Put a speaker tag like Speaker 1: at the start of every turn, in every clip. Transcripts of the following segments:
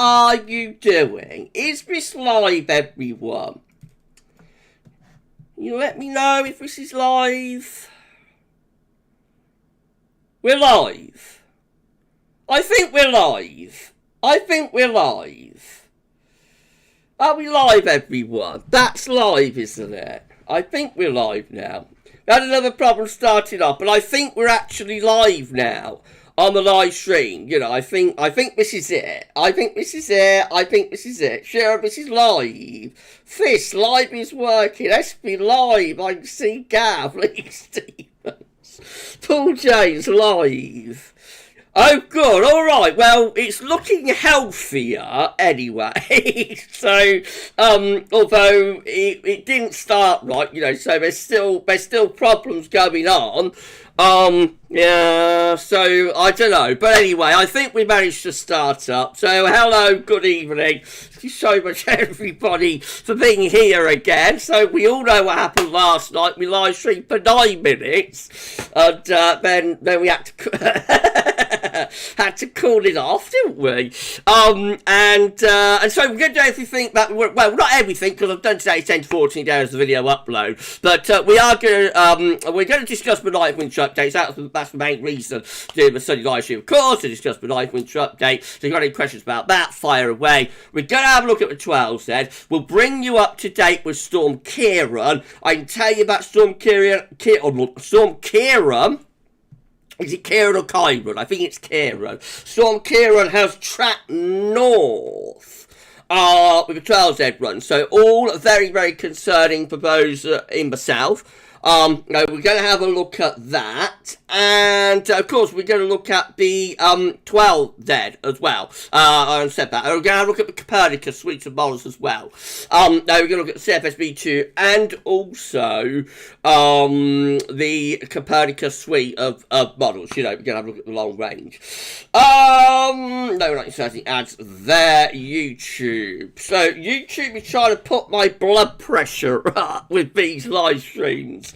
Speaker 1: are you doing? Is this live, everyone? You let me know if this is live. We're live. I think we're live. Are we live, everyone? That's live, isn't it? I think we're live now. We had another problem starting up, but I think we're actually live now on the live stream. You know, I think this is it. Sure, this is live. This live is working. SB live. I can see Gav, Lee Stevens, Paul James live. Oh, good. All right. Well, it's looking healthier anyway. So, although it didn't start right, you know, so there's still problems going on. Yeah, so I don't know. But anyway, I think we managed to start up. So hello, good evening. Thank you so much, everybody, for being here again. So we all know what happened last night. We live streamed for 9 minutes. And then we had to call it off, didn't we? And so we're going to do everything that well, not everything, because I've done today 10 to 14 hours of video upload. But we're going to discuss the night winter updates. That's the main reason to do the Sunday live stream, of course, to discuss the night winter update. So if you've got any questions about that, fire away. We're going to have a look at the 12s then. We'll bring you up to date with Storm Ciaran. I can tell you about Storm Ciaran. Is it Kieran or Kieran? I think it's Kieran. Storm Ciaran has tracked north with a 12Z run. So all very, very concerning for those in the south. No, we're going to have a look at that, and of course we're going to look at the 12Z as well. I said that. We're going to have a look at the Copernicus suite of models as well. No, we're going to look at the CFSB2 and also the Copernicus suite of models. You know, we're going to have a look at the long range. No, we're not inserting ads there. YouTube. So YouTube is trying to put my blood pressure up with these live streams.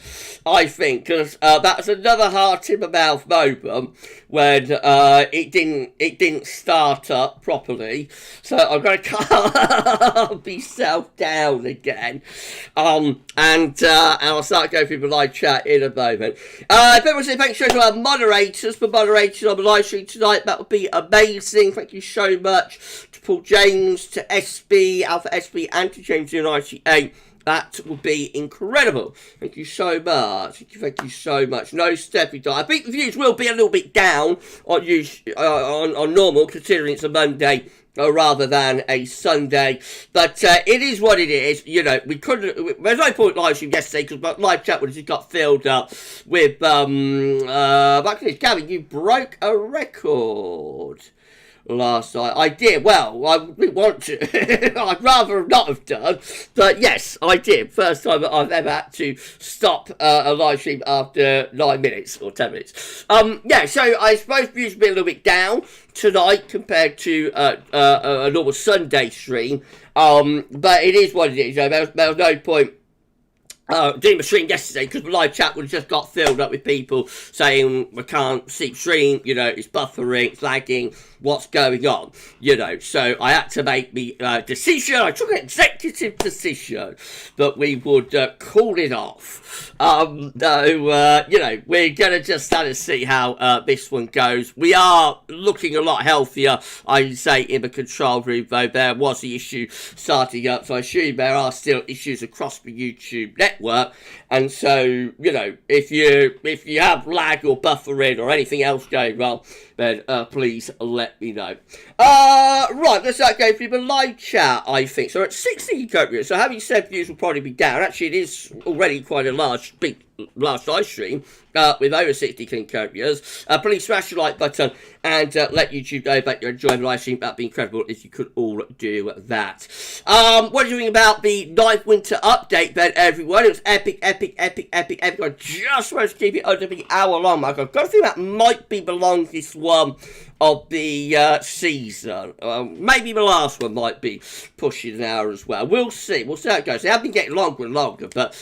Speaker 1: I think, because that was another heart in the mouth moment when it didn't start up properly. So I'm going to calm myself down again, and I'll start going through the live chat in a moment. If everyone say thanks to our moderators for moderating on the live stream tonight, that would be amazing. Thank you so much to Paul James, to SB, Alpha SB, and to James 098. That would be incredible. Thank you so much. Thank you so much. No stepping down. I think the views will be a little bit down on normal, considering it's a Monday rather than a Sunday. But it is what it is. You know, we couldn't. There's no point live stream yesterday because my live chat would have just got filled up with. Gavin, you broke a record last night. I did. Well, I didn't want to. I'd rather not have done. But yes, I did. First time that I've ever had to stop a live stream after 9 minutes or 10 minutes. Yeah, so I suppose views will be a little bit down tonight compared to a normal Sunday stream. But it is what it is. You know, there was no point doing the stream yesterday because the live chat would have just got filled up with people saying we can't see the stream, you know, it's buffering, it's lagging, what's going on, you know. So I had to make the decision. I took an executive decision that we would call it off. You know, we're gonna just kind of see how this one goes. We are looking a lot healthier, I say, in the control room, though there was the issue starting up, so I assume there are still issues across the YouTube network. And so, you know, if you have lag or buffering or anything else going wrong, then please let me know. Right, let's start going through the live chat, I think. So we're at 60 copies. So having said, views will probably be down. Actually, it is already quite a large live stream with over 60 clean copies. Please smash the like button and let YouTube know that you're enjoying the live stream. That'd be incredible if you could all do that. What are you doing about the ninth winter update then, everyone? It was epic. I just wanted to keep it under the hour long mark. I've got a feeling that might be the longest one of the season. Maybe the last one might be pushing an hour as well. We'll see how it goes. They have been getting longer and longer, but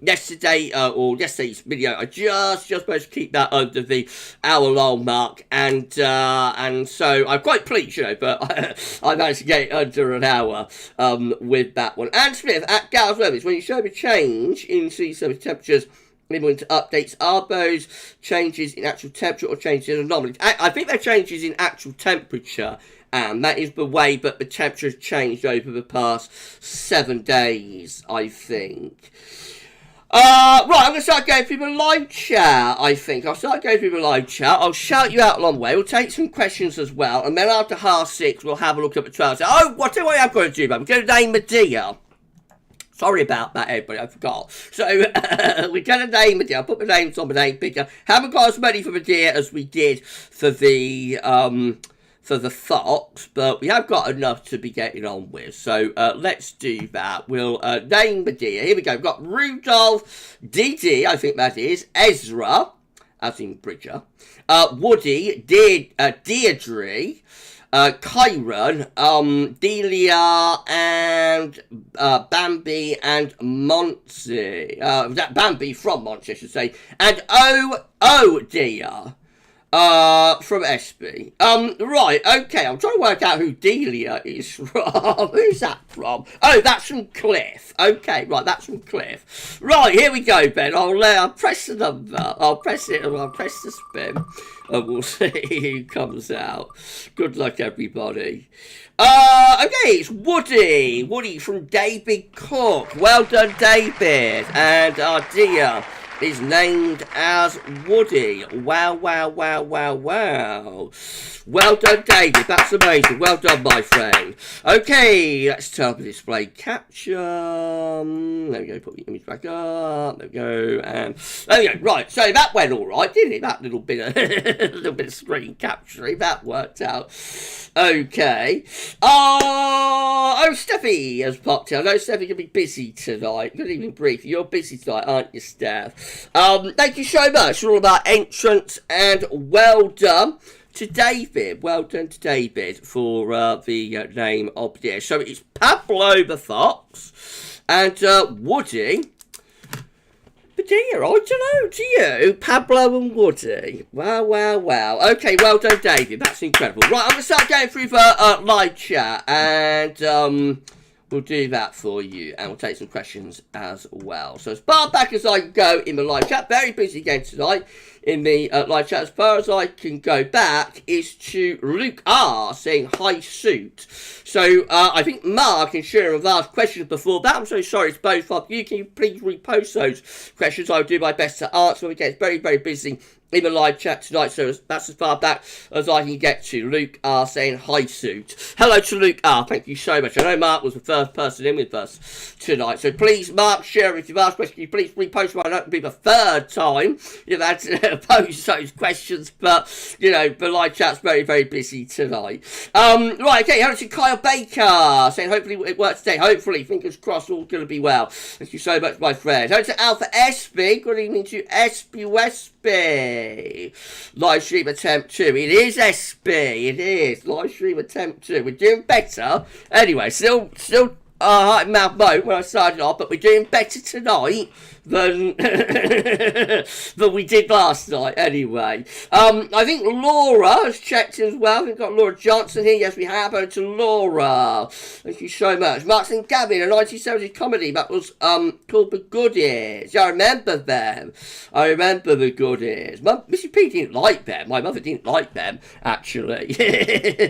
Speaker 1: yesterday or yesterday's video, I just managed to keep that under the hour-long mark, and so I'm quite pleased, but I managed to get it under an hour with that one. And Smith at GavsWeatherVids, when you show me change in sea surface temperatures in winter updates, are those changes in actual temperature or changes in anomaly? I think they're changes in actual temperature, and that is the way that the temperature has changed over the past 7 days, I think. Right, I'm going to start going through the live chat, I think. I'll start going through the live chat. I'll shout you out along the way. We'll take some questions as well. And then after 6:30, we'll have a look at the 12. Oh, what do I have got to do, man? We're going to name the deer. Sorry about that, everybody. I forgot. So, we're going to name the deer. I'll put the names on the name picture. Haven't got as many for the deer as we did for the fox, but we have got enough to be getting on with. So let's do that. We'll name the deer. Here we go. We've got Rudolph, Didi, I think that is, Ezra, as in Bridger, Woody, Deirdre, Kieran, Delia, and Bambi and Monty. Bambi from Monty, I should say. And oh dear. From SB. Right, okay, I'm trying to work out who Delia is from. Who's that from? Oh, that's from Cliff. Okay, right, that's from Cliff. Right, here we go, Ben. I'll press the number. I'll press it, and I'll press the spin, and we'll see who comes out. Good luck, everybody. Okay, it's Woody. Woody from David Cook. Well done, David. And our dear is named as Woody. Wow, wow, wow, wow, wow. Well done, David. That's amazing. Well done, my friend. Okay, let's turn the display capture. There we go. Put the image back up. There we go. And there we go. Right. So that went all right, didn't it? That little bit of screen capturing. That worked out. Okay. Oh, Steffi has popped in. I know Steffi can be busy tonight. Good evening, Brief. You're busy tonight, aren't you, Steph? Thank you so much for all of our entrance, and well done to David. Well done to David for the name of the deer. So it's Pablo the Fox and Woody the deer. I don't know, do you? Pablo and Woody. Wow, wow, wow. Okay, well done, David. That's incredible. Right, I'm going to start going through the live chat, and we'll do that for you, and we'll take some questions as well. So as far back as I can go in the live chat, very busy again tonight in the live chat. As far as I can go back is to Luke R saying hi suit. So I think Mark and Ciaran have asked questions before that. I'm so sorry it's both of you. Can you please repost those questions? I'll do my best to answer. Again, it's very, very busy in the live chat tonight, so that's as far back as I can get to. Luke R saying hi suit. Hello to Luke R, thank you so much. I know Mark was the first person in with us tonight, so please, Mark, Ciaran, if you've asked questions, can you please repost one? I know it'll be the third time you've had to pose those questions, but the live chat's very, very busy tonight. Right, okay, hello to Kyle Baker saying hopefully it works today. Hopefully, fingers crossed, all going to be well. Thank you so much, my friend. Hello to Alpha SB. Good evening to SB Westby. Live stream attempt 2. It is SB. It is live stream attempt 2. We're doing better. Anyway, still heart and mouth moan when I started off, but we're doing better tonight than we did last night. Anyway, I think Laura has checked in as well. We've got Laura Johnson here. Yes, we have. Over to Laura. Thank you so much. Marks and Gavin, a 1970s comedy that was called The Goodies. Yeah, I remember them. I remember The Goodies. Mrs. P didn't like them. My mother didn't like them, actually.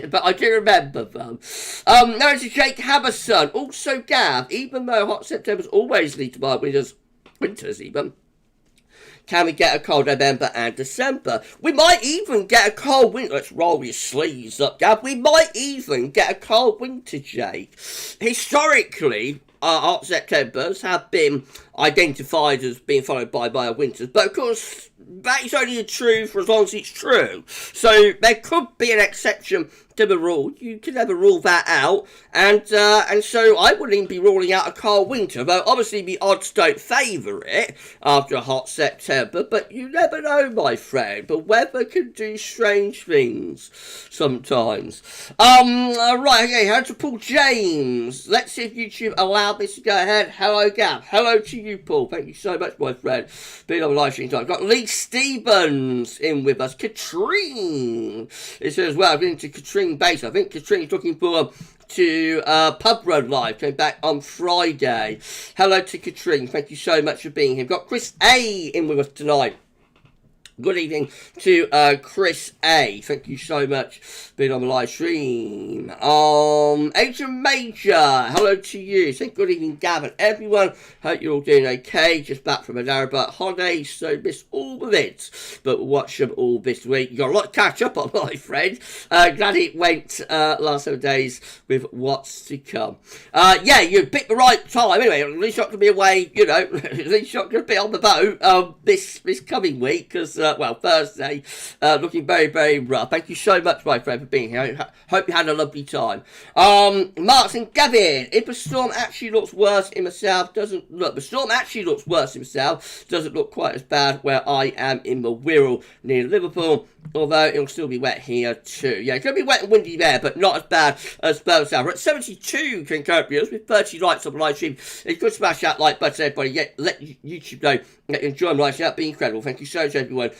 Speaker 1: But I do remember them. Now to Jake Haberson. Also Gav, even though hot September's always lead to mild winters even, can we get a cold November and December? We might even get a cold winter. Let's roll your sleeves up, Gav. We might even get a cold winter, Jake. Historically, hot Septembers have been identified as being followed by mild winters, but of course that is only true for as long as it's true. So there could be an exception to the rule. You can never rule that out, and so I wouldn't even be ruling out a cold winter, though obviously the odds don't favour it after a hot September, but you never know, my friend. The weather can do strange things sometimes. Right, okay, how to Paul James. Let's see if YouTube allowed this to go ahead. Hello, Gav. Hello to you, Paul. Thank you so much, my friend. Being on the live stream tonight. I've got Lee Stevens in with us. Katrine is here as well. I'm getting to Katrine Base. I think Katrine's looking for to Pub Run Live. Came back on Friday. Hello to Katrine. Thank you so much for being here. We've got Chris A in with us tonight. Good evening to Chris A. Thank you so much for being on the live stream. Adrian Major, hello to you. Say good evening, Gavin. Everyone, hope you're all doing okay. Just back from an Arab holiday, so missed all the vids, but we'll watch them all this week. You got a lot to catch up on, my friend. Glad it went last 7 days with what's to come. Yeah, you picked the right time. Anyway, at least you're not going to be away, you know, at least you're not going to be on the boat this coming week, because Thursday, looking very, very rough. Thank you so much, my friend, for being here. Hope you had a lovely time. Marks and Gavin, if the storm actually looks worse in the south, doesn't look quite as bad where I am in the Wirral near Liverpool, although it'll still be wet here too. Yeah, it's going to be wet and windy there, but not as bad as further south. We're at 72 concurrent viewers with 30 likes on the live stream. If you could smash that like button, everybody, let YouTube know that you enjoy the live stream. That'd be incredible. Thank you so much, everyone,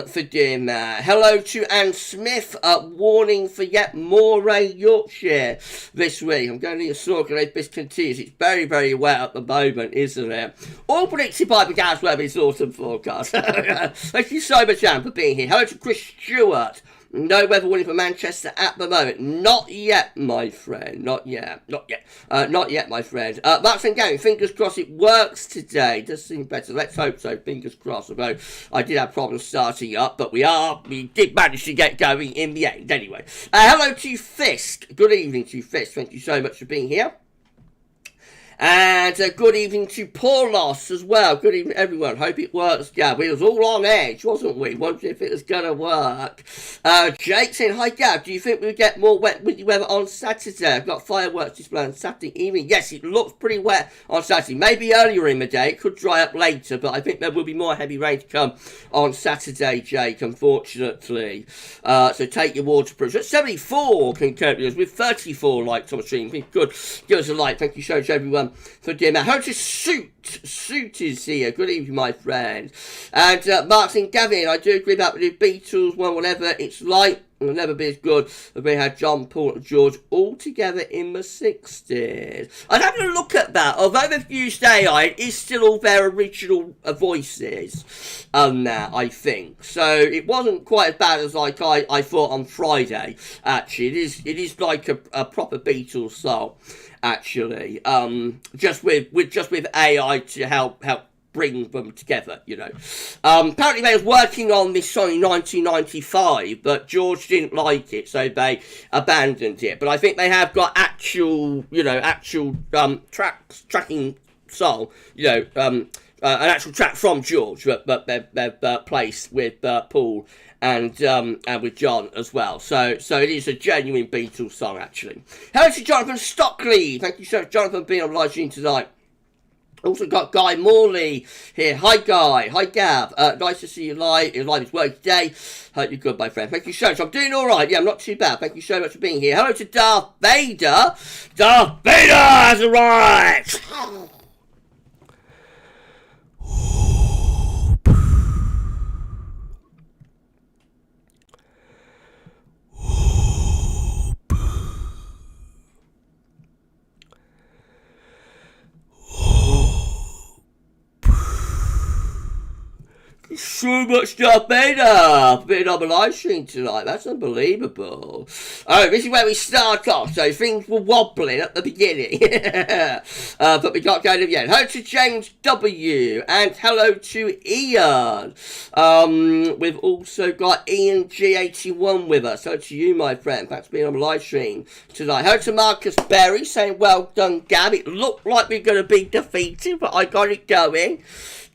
Speaker 1: for doing that. Hello to Anne Smith. Warning for yet more rain Yorkshire this week. I'm going to need a snorkel if this continues. It's very, very wet at the moment, isn't it? All predicted by the GavsWeatherVids autumn forecast. Thank you so much, Anne, for being here. Hello to Chris Stewart. No weather warning for Manchester at the moment. Not yet, my friend. Not yet, my friend. Marks and Gavin, fingers crossed it works today. Does seem better. Let's hope so. Fingers crossed. Although I did have problems starting up, but we did manage to get going in the end. Anyway, hello to Fisk. Good evening to Fisk. Thank you so much for being here. And good evening to Paulos as well. Good evening, everyone. Hope it works. Yeah, we was all on edge, wasn't we? Wondering if it was going to work. Jake saying, hi, Gav. Do you think we'll get more wet windy weather on Saturday? I've got fireworks display on Saturday evening. Yes, it looks pretty wet on Saturday. Maybe earlier in the day. It could dry up later, but I think there will be more heavy rain to come on Saturday, Jake, unfortunately. So take your waterproof. At 74 concurrent viewers with 34 likes on the stream. Good. Give us a like. Thank you so much, everyone, for doing that. How to Suit is here. Good evening, my friend. And Marks and Gavin, I do agree about the Beatles one, whatever it's like. It'll never be as good as we had John, Paul and George all together in the 60s. I'd have to look at that. Although they've used AI, it is still all their original voices now, I think. So it wasn't quite as bad as like I thought on Friday, actually. It is like a proper Beatles song, actually. Just with AI to help bring them together, you know. Apparently they was working on this song in 1995, but George didn't like it, so they abandoned it. But I think they have got actual tracking song, you know, an actual track from George, but they've placed with Paul and with John as well. So it is a genuine Beatles song, actually. Hello to Jonathan Stockley. Thank you so much, Jonathan, for being on live stream tonight. Also got Guy Morley here. Hi, Guy. Hi, Gav. Nice to see you live. Your live is working today. Hope you're good, my friend. Thank you so much. I'm doing all right. Yeah, I'm not too bad. Thank you so much for being here. Hello to Darth Vader. Darth Vader has arrived. So much Darth Vader being on the live stream tonight. That's unbelievable. Oh, this is where we start off. So things were wobbling at the beginning. But we got going to the end. Hello to James W. And hello to Ian. We've also got Ian G81 with us. Hello to you, my friend. Thanks for being on the live stream tonight. Hello to Marcus Berry saying, well done, Gav. It looked like we we're going to be defeated, but I got it going.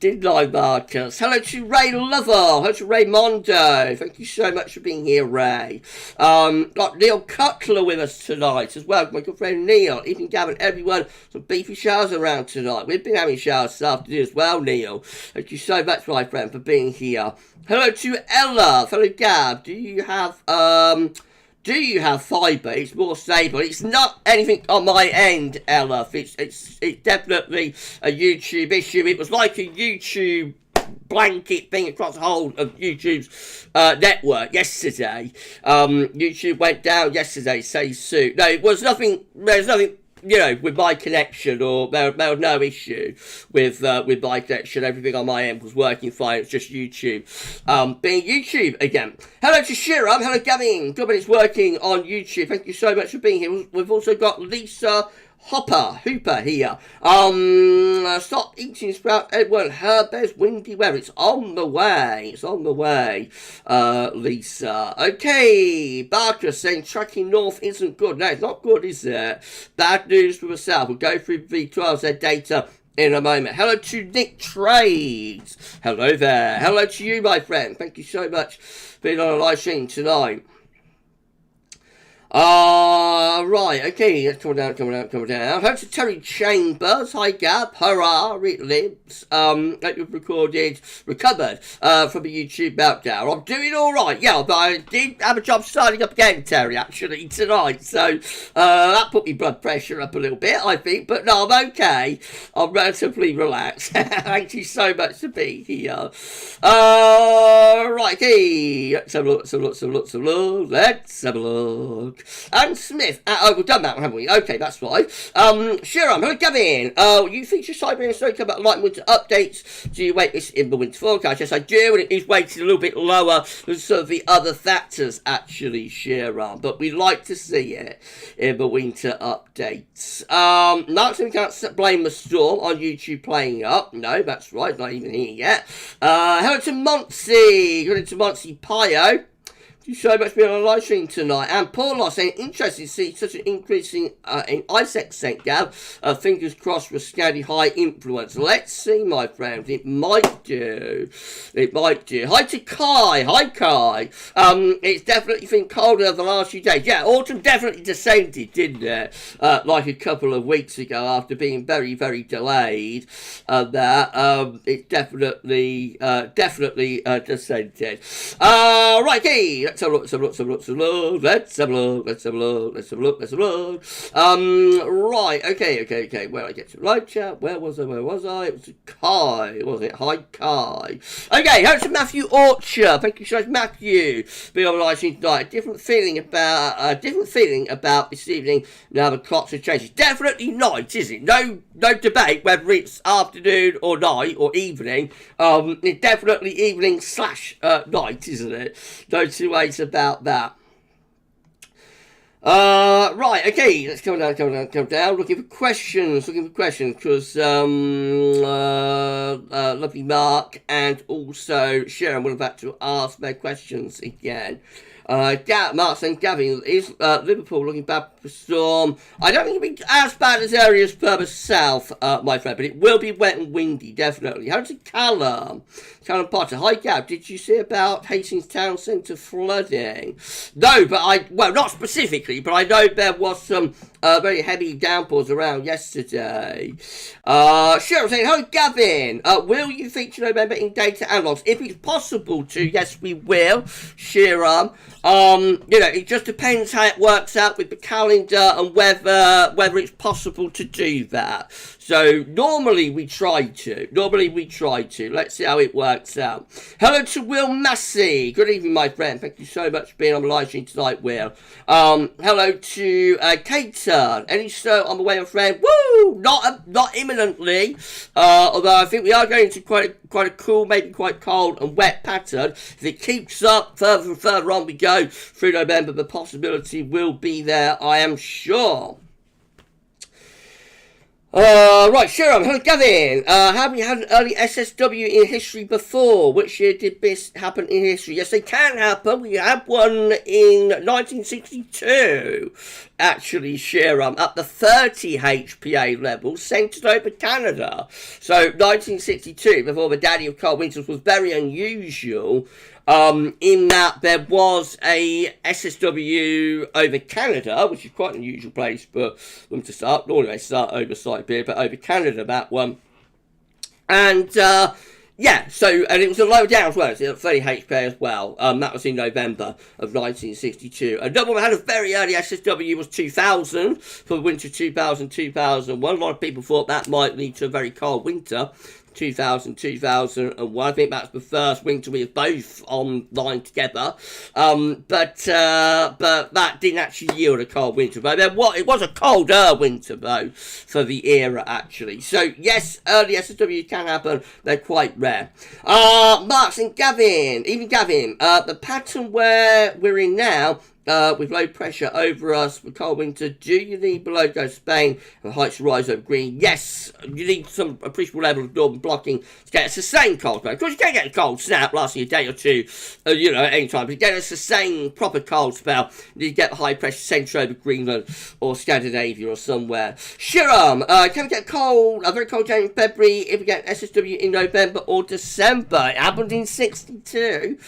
Speaker 1: Didn't I, Marcus? Hello to Ray Lover. Hello to Raymondo. Thank you so much for being here, Ray. Got Neil Cutler with us tonight as well. My good friend Neil. Even Gavin, everyone. Some beefy showers around tonight. We've been having showers this afternoon as well, Neil. Thank you so much, my friend, for being here. Hello to Ella. Hello, Gav. Do you have Do you have fibre? It's more stable. It's not anything on my end, Ella. It's definitely a YouTube issue. It was like a YouTube blanket thing across the whole of YouTube's network yesterday. YouTube went down yesterday, say soon. No, it was nothing. There's nothing, you know, with my connection, or there was no issue with my connection. Everything on my end was working fine. It's just YouTube being YouTube again. Hello to Ciaran. Hello, Gavin. Good, it's working on YouTube. Thank you so much for being here. We've also got Lisa Hooper here. Stop eating sprout, Edward. There's windy weather. It's on the way. It's on the way, Lisa. Okay, Barker saying tracking north isn't good. No, it's not good, is it? Bad news for the south. We'll go through V12Z data in a moment. Hello to Nick Trades. Hello there. Hello to you, my friend. Thank you so much for being on a live stream tonight. Right, okay, let's come down. Hello to Terry Chambers. Hi, Gab. Hurrah, it lives. That you've recovered from the YouTube meltdown. I'm doing alright, yeah, but I did have a job starting up again, Terry, actually, tonight. So, that put my blood pressure up a little bit, I think. But no, I'm okay. I'm relatively relaxed. Thank you so much for being here. Right, okay. Let's have a look. Let's have a look. And Smith. Oh, we've done that one, haven't we? Okay, that's right. Ciaran, hello, Gavin. You feature Siberian Snowcap about light winter updates. Do you wait this in the winter forecast? Yes, I do, and it is weighted a little bit lower than some of the other factors, actually, Ciaran. But we like to see it in the winter updates. Mark, so we can't blame the storm on YouTube playing up. No, that's right, not even here yet. Hello to Monty. Hello to Monty Pio. Thank you so much for being on a live stream tonight. And Paul saying, interesting to see such an increase in ISEC scent, Gav. Fingers crossed for Scandi high influence. Let's see, my friends. It might do. It might do. Hi to Kai. Hi, Kai. It's definitely been colder the last few days. Yeah, autumn definitely descended, didn't it? Like a couple of weeks ago after being very, very delayed. It definitely descended. Right, okay. Let's have a look. Right, okay. Where I get to live chat? Where was I? It was Kai, was it? Hi, Kai. Okay, hello to Matthew Orchard. Thank you so much, Matthew. Being on live stream tonight. A different feeling about this evening. Now the clocks have changed. It's definitely night, is it? No debate whether it's afternoon or night or evening. It's definitely evening / night, isn't it? No two ways about that. Right, okay, let's come down. Looking for questions, because lovely Mark and also Sharon would have had to ask their questions again. Mark saying, Gavin, is Liverpool looking bad for Storm? I don't think it'll be as bad as areas further south, my friend, but it will be wet and windy, definitely. How to Callum Potter. Hi, Gav, did you see about Hastings Town Centre flooding? No, but not specifically, but I know there was some very heavy downpours around yesterday. Cheryl saying, hello, Gavin. Will you feature November in data analogs? If it's possible to, yes, we will, Cheryl. It just depends how it works out with the calendar and whether it's possible to do that. So normally we try to. Let's see how it works out. Hello to Will Massey. Good evening, my friend. Thank you so much for being on the live stream tonight, Will. Hello to Kater. Any snow on the way, my friend? Woo! Not imminently. Although I think we are going to quite a cool, maybe quite cold and wet pattern. If it keeps up further and further on we go through November, the possibility will be there, I am sure. Right, Sharon, hello, Gavin. Have we had an early SSW in history before? Which year did this happen in history? Yes, they can happen. We had one in 1962, actually, Sharon, at the 30 HPA level, centred over Canada. So, 1962, before the Daddy of Cold Winters, was very unusual. In that there was a SSW over Canada, which is quite an unusual place for them to start. Normally they start over Siberia, but over Canada, that one. And, Yeah, so, and it was a low down as well, so 30 HP as well. That was in November of 1962. Another one that had a very early SSW was 2000, for the winter 2000-2001. A lot of people thought that might lead to a very cold winter. 2000-2001. I think that's the first winter we have both online together. But that didn't actually yield a cold winter. But it was a colder winter, though, for the era, actually. So, yes, early SSW can happen. They're quite rare. Marks and Gavin, the pattern where we're in now, with low pressure over us with cold winter, do you need below go Spain and heights rise over green? Yes, you need some appreciable level of northern blocking to get a sustained cold spell. Of course, you can't get a cold snap lasting a day or two, at any time. But you get a sustained proper cold spell, you get high pressure centre over Greenland or Scandinavia or somewhere. Ciaran, can we get a very cold January, February if we get SSW in November or December? It happened in 63.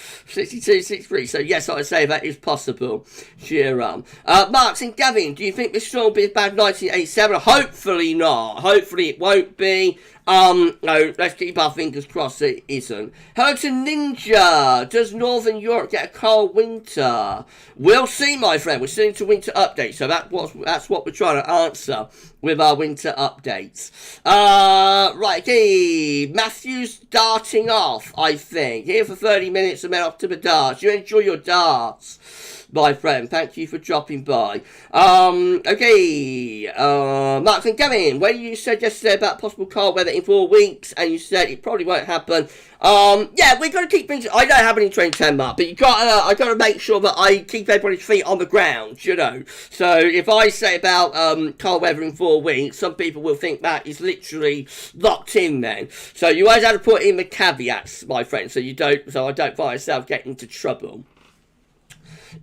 Speaker 1: So yes, I would say that is possible. Ciaran. Marks and Gavin, do you think this storm will be as bad as 1987? Hopefully not. Hopefully it won't be. No, let's keep our fingers crossed that it isn't. Hello to Ninja. Does Northern Europe get a cold winter? We'll see, my friend. We're still into winter updates, so that's what we're trying to answer with our winter updates. Right, okay. Matthew's darting off, I think. Here for 30 minutes and then off to the darts. You enjoy your darts, my friend. Thank you for dropping by. Okay. Mark and Gavin, when you said yesterday about possible cold weather in 4 weeks, and you said it probably won't happen. Yeah, we're going to keep things. I don't have any train 10, Mark, but I got to make sure that I keep everybody's feet on the ground, So if I say about cold weather in 4 weeks, some people will think that is literally locked in then. So you always have to put in the caveats, my friend, so I don't find myself getting into trouble.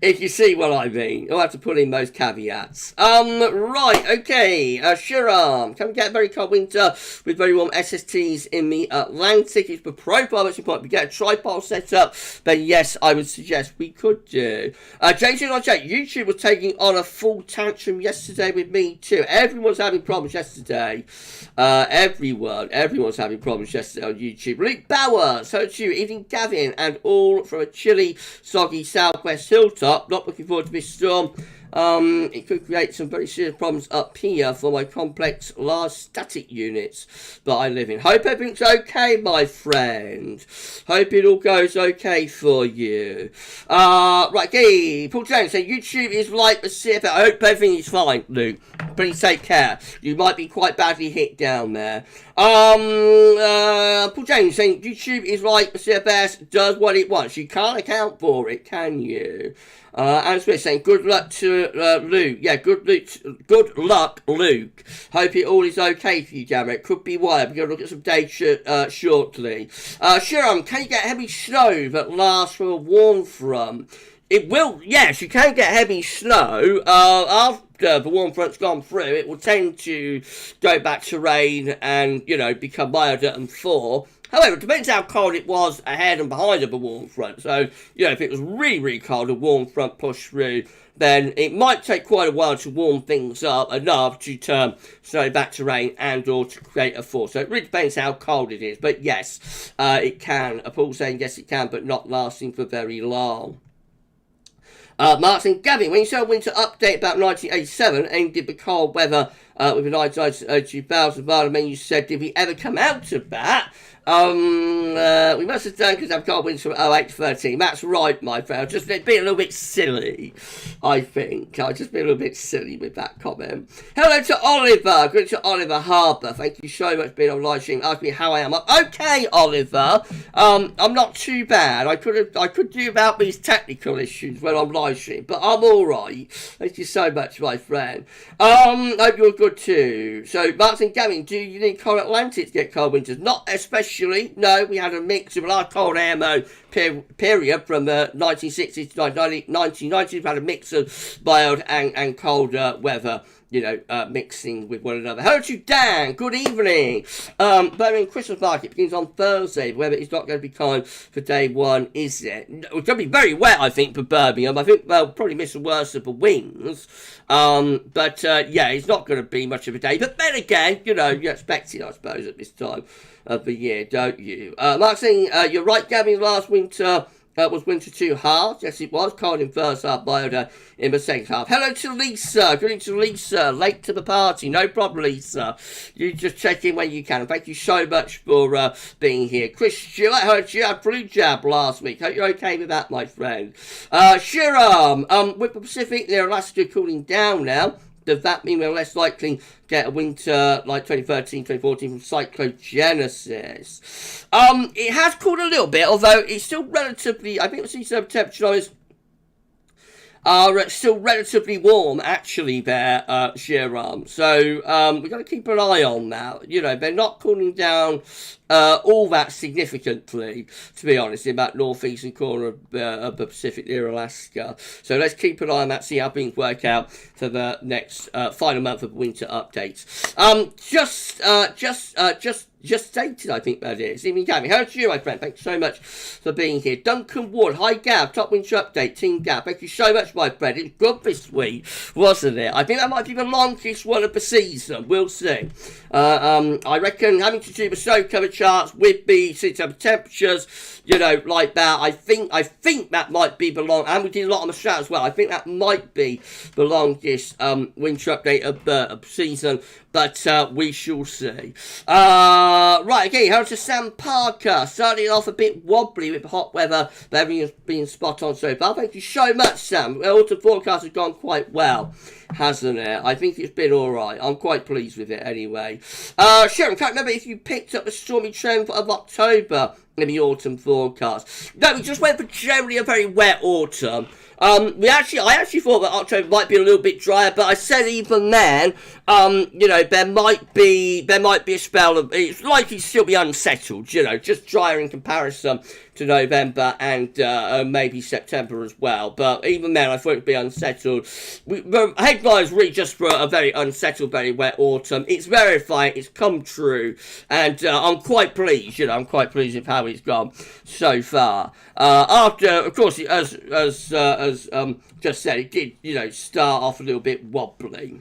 Speaker 1: If you see what I mean, I'll have to put in those caveats. Right, okay. Ciaran, can we get a very cold winter with very warm SSTs in the Atlantic? It's the profile that's important. We get a tripod set up, then yes, I would suggest we could do. James YouTube was taking on a full tantrum yesterday with me too. Everyone's having problems yesterday. Everyone's having problems yesterday on YouTube. Luke Bauer, so to you, evening Gavin, and all from a chilly, soggy southwest hilltop. Not looking forward to this storm. It could create some very serious problems up here for my complex large static units that I live in. Hope everything's okay, my friend. Hope it all goes okay for you. Right, okay. Paul Jones saying YouTube is like the CFL. I hope everything is fine, Luke. Please take care. You might be quite badly hit down there. Paul James saying YouTube is like the CFS does what it wants. You can't account for it, can you? Anne Smith saying good luck to Luke. Yeah, good luck, Luke. Hope it all is okay for you, damn it. Could be wild. We're going to look at some dates shortly. Ciaran, can you get heavy snow that lasts from a warm front? It will, yes, you can get heavy snow. After the warm front's gone through, it will tend to go back to rain and, become milder and thaw. However, it depends how cold it was ahead and behind of the warm front. So, if it was really, really cold, a warm front pushed through, then it might take quite a while to warm things up enough to turn snow back to rain and or to create a thaw. So it really depends how cold it is. But yes, it can. Paul saying yes, it can, but not lasting for very long. Martin Gavin, when you said a winter update about 1987 and did the cold weather with the 2000 environment, you said, did we ever come out of that? We must have done because I've got wins from 08 to 13. That's right, my friend. I've just been a little bit silly, I think. I've just been a little bit silly with that comment. Hello to Oliver. Good to Oliver Harbour. Thank you so much for being on live stream. Ask me how I am. Okay, Oliver. I'm not too bad. I could do about these technical issues when I'm live stream, but I'm alright. Thank you so much, my friend. Hope you're good too. So, Martin Gavin, do you need cold Atlantic to get cold winters? Not especially. No, we had a mix of our cold air mode period from the 1960s to 1990s. We had a mix of mild and colder weather mixing with one another. Hello to Dan, good evening. Birmingham Christmas market begins on Thursday. Whether it's not going to be kind for day one, is it? It's going to be very wet, I think, for Birmingham. I think they'll probably miss the worst of the wings. But it's not going to be much of a day. But then again, you expect it, I suppose, at this time of the year, don't you? Mark saying, you're right, Gavin, last winter was winter too hard? Yes, it was. Cold in first half, milder in the second half. Hello to Lisa. Good evening to Lisa. Late to the party. No problem, Lisa. You just check in when you can. Thank you so much for being here. Chris Stewart, I heard you had flu jab last week. Hope you're okay with that, my friend. Ciaran, with the Pacific near Alaska cooling down now, does that mean we're less likely to get a winter like 2013, 2014 from cyclogenesis? It has cooled a little bit, although it's still relatively, I think the sea surface temperature are still relatively warm, actually, there, Ciaran. So, we've got to keep an eye on that. They're not cooling down all that significantly, to be honest, in that northeastern corner of the Pacific near Alaska. So let's keep an eye on that, see how things work out for the next final month of winter updates. Just stated, I think that is. Evening, Gavin. How are you, my friend? Thanks so much for being here. Duncan Wood. Hi, Gav. Top winter update. Team Gav. Thank you so much, my friend. It's good this week, wasn't it? I think that might be the longest one of the season. We'll see. I reckon having to do the snow cover charts with the sea temperatures, like that, I think that might be the long, and we did a lot on the chat as well. I think that might be the longest winter update of the season, but we shall see. Right, okay, hello to Sam Parker. Starting off a bit wobbly with hot weather, but everything has been spot on so far. Thank you so much, Sam. The autumn forecast has gone quite well, hasn't it? I think it's been alright. I'm quite pleased with it anyway. Sharon, can't remember if you picked up the stormy trend of October in the autumn forecast. No, we just went for generally a very wet autumn. I actually thought that October might be a little bit drier, but I said even then, there might be a spell of, it's likely to still be unsettled, just drier in comparison to November and maybe September as well. But even then, I thought it'd be unsettled. The headlines read just for a very unsettled, very wet autumn. It's verified, it's come true, and I'm quite pleased. I'm quite pleased with how it's gone so far. After, of course, as just said, it did, start off a little bit wobbly.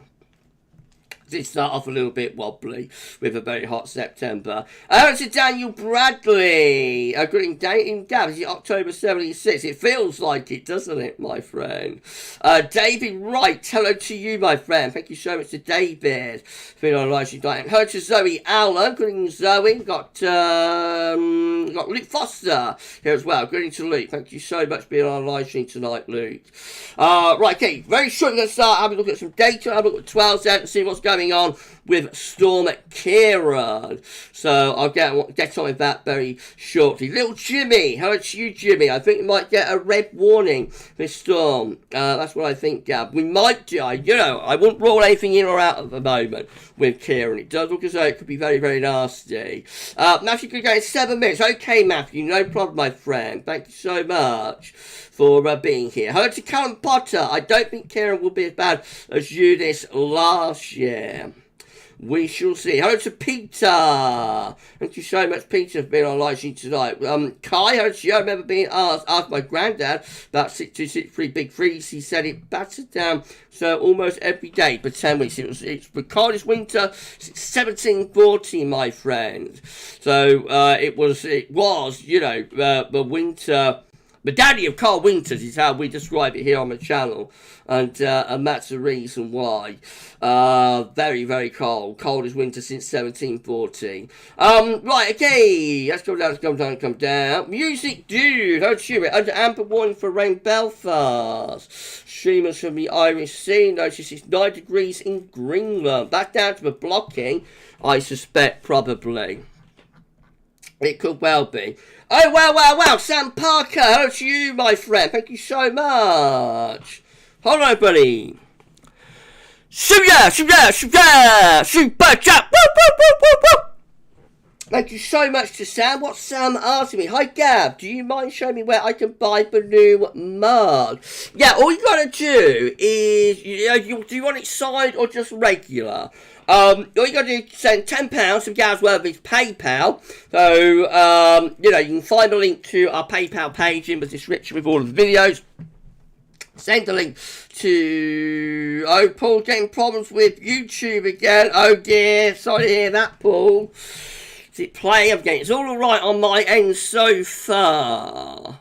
Speaker 1: Did start off a little bit wobbly with a very hot September. To Daniel Bradley. Greeting dating Gav. Is it October 76? It feels like it, doesn't it, my friend? David Wright. Hello to you, my friend. Thank you so much to David. Been on live stream. Hello to Zoe Allen. Greeting Zoe. Got Luke Foster here as well. Greeting to Luke. Thank you so much for being on live stream tonight, Luke. Right, okay. Very short. We're going to start having a look at some data. Have a look at 12 out and see what's going on with Storm Ciaran. So I'll get on with that very shortly. Little Jimmy, how about you, Jimmy? I think we might get a red warning this storm. That's what I think, Gav. We might do. I wouldn't rule anything in or out at the moment with Kieran. It does look as though it could be very, very nasty. Matthew could go in 7 minutes. Okay, Matthew, no problem, my friend. Thank you so much for being here. Hello to Callum Potter. I don't think Kieran will be as bad as you this last year. We shall see. Hello to Peter. Thank you so much, Peter, for being on live stream tonight. Kai, hello to you. I remember being asked my granddad about 6263 big freeze. He said it battered down so almost every day for 10 weeks. It's the coldest winter since 1714, my friend. So it was the winter. The daddy of cold winters is how we describe it here on the channel, and that's the reason why. Very, very cold. Coldest winter since 1714. Right, okay. Let's come down. Music Dude. Oh, Stuart. Under amber warning for rain, Belfast. Streamers from the Irish Sea. Notice it's 9 degrees in Greenland. Back down to the blocking, I suspect, probably. It could well be. Oh, wow. Sam Parker. Hello to you, my friend. Thank you so much. Hold on, buddy. Super chat. Woo. Thank you so much to Sam. What's Sam asking me? Hi Gav, do you mind showing me where I can buy the new mug? Yeah, all you gotta do is, do you want it signed or just regular? All you gotta do is send £10 to GavsWeatherVids PayPal. So, you can find the link to our PayPal page in the description with all of the videos. Send the link to... Oh, Paul getting problems with YouTube again. Oh dear, sorry to hear that, Paul. Is it playing again? It's all alright on my end so far.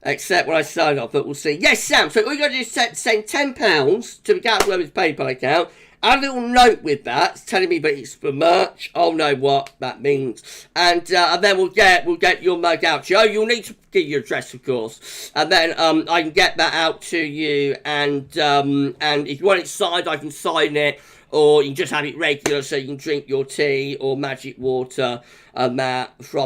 Speaker 1: Except when I sign off, but we'll see. Yes, Sam, so all you got to do is send £10 to the GavsWeatherVids PayPal account. Add a little note with that. It's telling me that it's for merch. I'll know what that means. And then we'll get your mug out to you. Oh, you'll need to give your address, of course. And then I can get that out to you. And if you want it signed, I can sign it. Or you can just have it regular so you can drink your tea or magic water from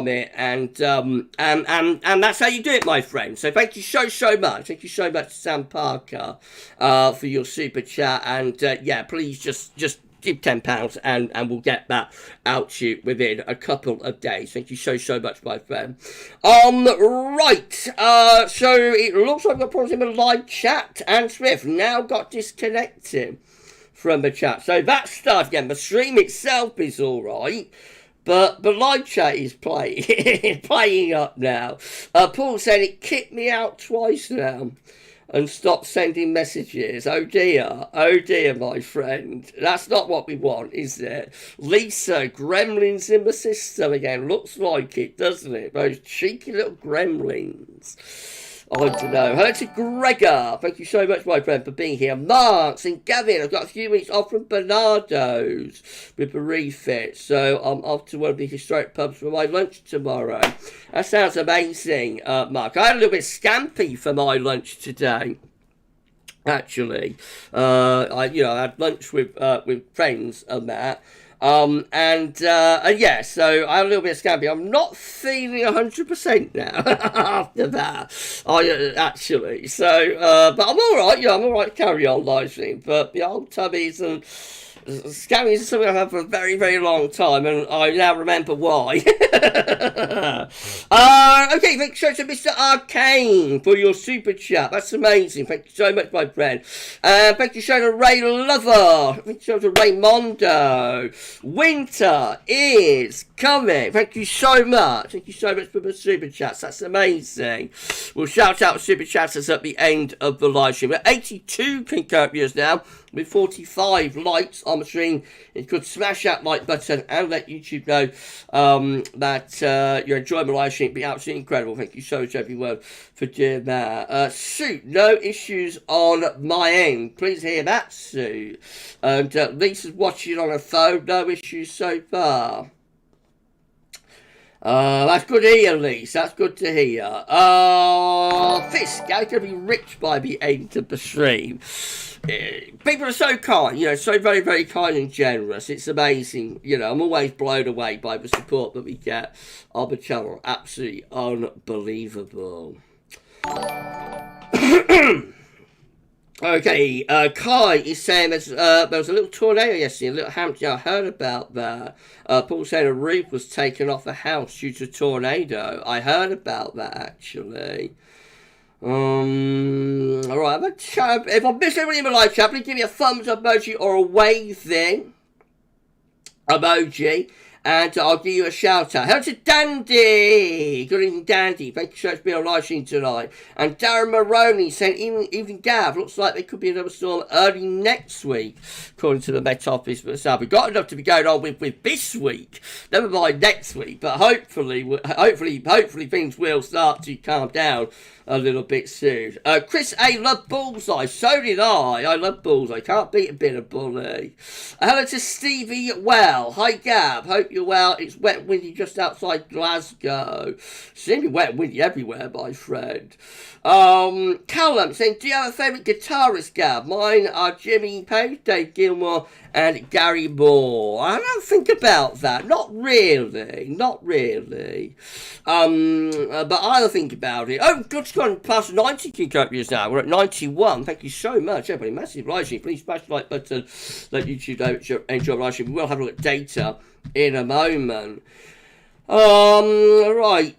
Speaker 1: it. And that's how you do it, my friend. So thank you so much. Thank you so much to Sam Parker for your super chat. And yeah, please just give £10 and we'll get that out to you within a couple of days. Thank you so much, my friend. Right. So it looks like I've got problems in the live chat. And Swift now got disconnected from the chat. So that stuff again, the stream itself is alright, but the live chat is playing up now. Paul said it kicked me out twice now and stopped sending messages. Oh dear, my friend. That's not what we want, is it? Lisa, gremlins in the system again. Looks like it, doesn't it? Those cheeky little gremlins. I don't know. Hello to Gregor. Thank you so much, my friend, for being here. Mark, and Gavin. I've got a few weeks off from Bernardo's with the refit. So I'm off to one of the historic pubs for my lunch tomorrow. That sounds amazing, Mark. I had a little bit scampi for my lunch today. Actually, I had lunch with friends and that. Yeah, so I had a little bit of scampi. I'm not feeling 100% now after that. Actually, so, but I'm alright, I'm alright to carry on live stream, but the old tubbies and scammies is something I've had for a very, very long time, and I now remember why. Okay, thank you so much to Mr. Arcane for your super chat. That's amazing. Thank you so much, my friend. Thank you so much to Ray Lover. Thank you so much to Raymondo. Winter is coming. Thank you so much. Thank you so much for the super chats. That's amazing. We'll shout out super chatters at the end of the live stream. We're 82 concurrent viewers now, with 45 likes on the stream. You could smash that like button and let YouTube know that you're enjoying the live stream. It'd be absolutely incredible. Thank you so much, everyone, for doing that. Sue, no issues on my end. Please hear that, Sue. And Lisa's watching on her phone. No issues so far. That's good to hear, Lisa. That's good to hear. Fisk, I'm going to be rich by the end of the stream. People are so kind, so very, very kind and generous. It's amazing. I'm always blown away by the support that we get on the channel. Absolutely unbelievable. Okay, Kai is saying there was a little tornado yesterday in Little Hampton. I heard about that. Paul saying a roof was taken off a house due to a tornado. I heard about that, actually. Alright, if I miss anybody in my live chat, please give me a thumbs up emoji or a waving emoji, and I'll give you a shout out. Hello to Dandy. Good evening, Dandy. Thank you so much for being on live stream tonight. And Darren Maroney saying, even Gav, looks like there could be another storm early next week, according to the Met Office. But so we've got enough to be going on with this week. Never mind next week, but hopefully things will start to calm down a little bit soon. Chris A. loved Bullseye. So did I. I love Bullseye. Can't beat a bit of bully. Hello to Stevie Well. Hi, Gav. Hope you're well. It's wet and windy just outside Glasgow. Seems to be wet and windy everywhere, my friend. Callum saying, do you have a favourite guitarist, Gav? Mine are Jimmy Page, Dave Gilmore, and Gary Moore. I don't think about that. Not really. But I'll think about it. Oh, God's gone past 90 concurrent views now. We're at 91. Thank you so much, everybody. Massive live stream. Please smash the like button. Let YouTube know enjoy the live stream. We will have a look at data in a moment. Right.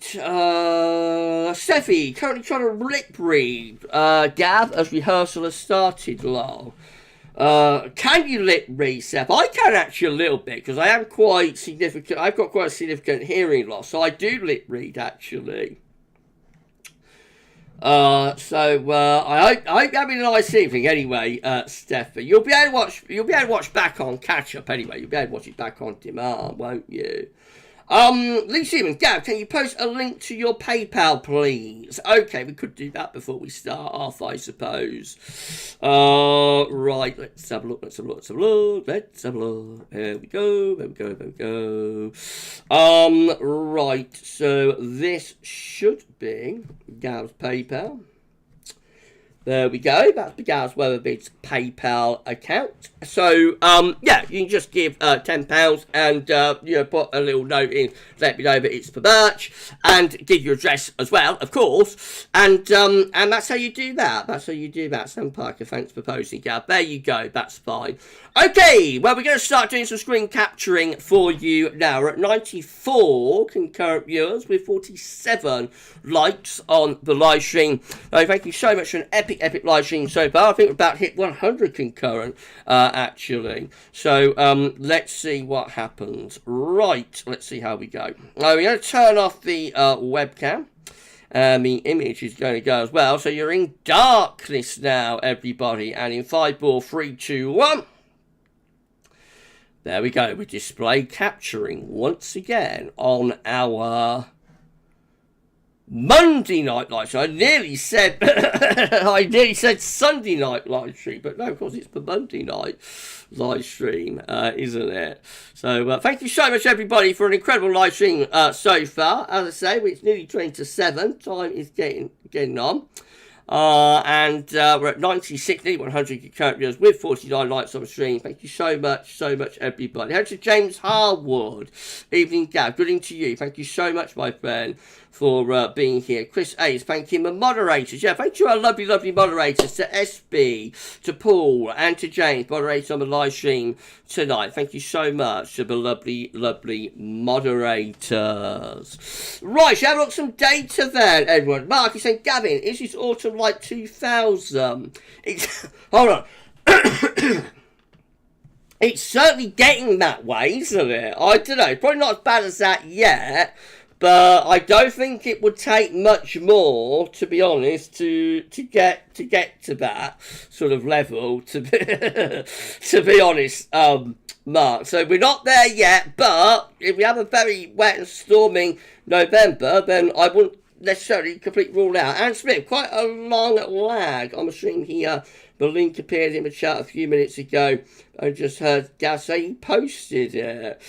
Speaker 1: Steffi, currently trying to lip read. Gav, as rehearsal has started, lol. Can you lip read, Steph? I can actually a little bit, because I am quite significant. I've got quite a significant hearing loss, so I do lip read, actually. I hope you're having a nice evening anyway, Steph. You'll be able to watch back on catch up anyway. You'll be able to watch it back on demand, won't you? Lee Seaman, Gav, can you post a link to your PayPal, please? Okay, we could do that before we start off, I suppose. Right, let's have a look. There we go. Right, so this should be Gav's PayPal. There we go. That's the GavsWeatherVids PayPal account. So, yeah, you can just give £10 and, put a little note in, let me know that it's for merch, and give your address as well, of course. And that's how you do that. Sam Parker, thanks for posting, Gav. There you go. That's fine. Okay, well, we're going to start doing some screen capturing for you now. We're at 94 concurrent viewers with 47 likes on the live stream. Thank you so much for an epic live stream so far. I think we're about to hit 100 concurrent, actually. So, let's see what happens. Right, let's see how we go. We're going to turn off the webcam. The image is going to go as well. So you're in darkness now, everybody. And in 5, 4, 3, 2, 1... There we go. We're display capturing once again on our Monday night live stream. I nearly said Sunday night live stream, but no, of course it's the Monday night live stream, isn't it? So thank you so much, everybody, for an incredible live stream so far. As I say, it's nearly 20 to 7. Time is getting on. And we're at 96, 100 concurrent viewers with 49 likes on the stream. Thank you so much, everybody. Hello to James Harwood. Evening, Gav. Good evening to you. Thank you so much, my friend, for being here. Chris A's, thank you. And moderators. Yeah, thank you, our lovely moderators. To SB, to Paul, and to James, moderators on the live stream tonight. Thank you so much to the lovely moderators. Right, shall we have a look at some data then, Edward? Mark is saying, Gavin, is this autumn like 2000? Hold on. It's certainly getting that way, isn't it? I don't know. Probably not as bad as that yet. But I don't think it would take much more, to be honest, to get to that sort of level. To be honest, Mark. So we're not there yet. But if we have a very wet and storming November, then I wouldn't necessarily completely rule out. And Smith, quite a long lag on the stream here. The link appeared in the chat a few minutes ago. I just heard Gav say he posted it.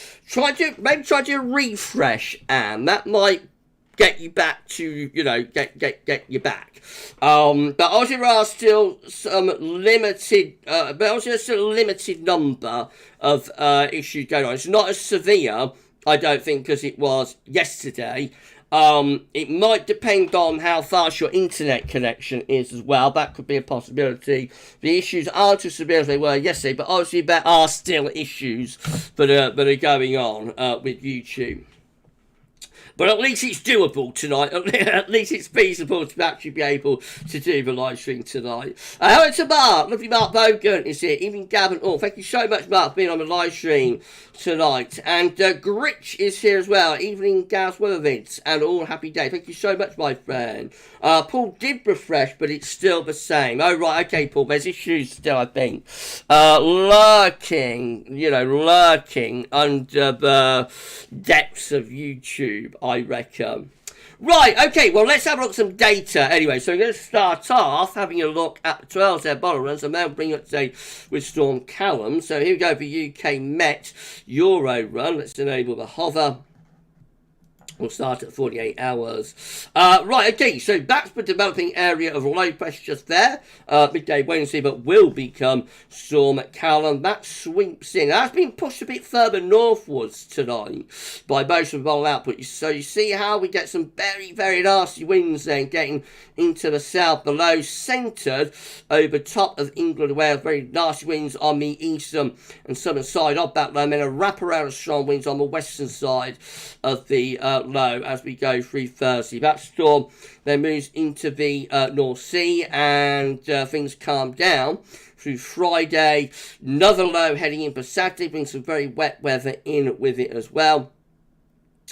Speaker 1: Maybe try to refresh, and that might get you back to, get you back. But obviously there are still some limited, there's still a limited number of issues going on. It's not as severe, I don't think, because it was yesterday. It might depend on how fast your internet connection is as well. That could be a possibility. The issues aren't as severe as they were yesterday, but obviously there are still issues that are going on with YouTube. But at least it's doable tonight. At least it's feasible to actually be able to do the live stream tonight. Hello to Mark. Lovely Mark Bogan is here. Evening, Gavin. Oh, thank you so much, Mark, for being on the live stream tonight. And Gritch is here as well. Evening, GavsWeatherVids. And all happy day. Thank you so much, my friend. Paul did refresh, but it's still the same. Oh, right. Okay, Paul. There's issues still, I think. Lurking under the depths of YouTube, I reckon. Right, okay, well, let's have a look at some data anyway. So we're going to start off having a look at the 12 air bottle runs, and then we'll bring it up to date with Storm Ciaran. So here we go for UK Met Euro run. Let's enable the hover. We'll start at 48 hours. Right, okay, so that's the developing area of low pressure just there. Midday Wednesday, but will become Storm Ciaran. That sweeps in. That's been pushed a bit further northwards tonight by most of the roll output. So you see how we get some very, very nasty winds then getting into the south below, centred over top of England and Wales. Very nasty winds on the eastern and southern side of that low, and then a wraparound of strong winds on the western side of the low as we go through Thursday. That storm then moves into the North Sea, and things calm down through Friday. Another low heading in for Saturday, brings some very wet weather in with it as well.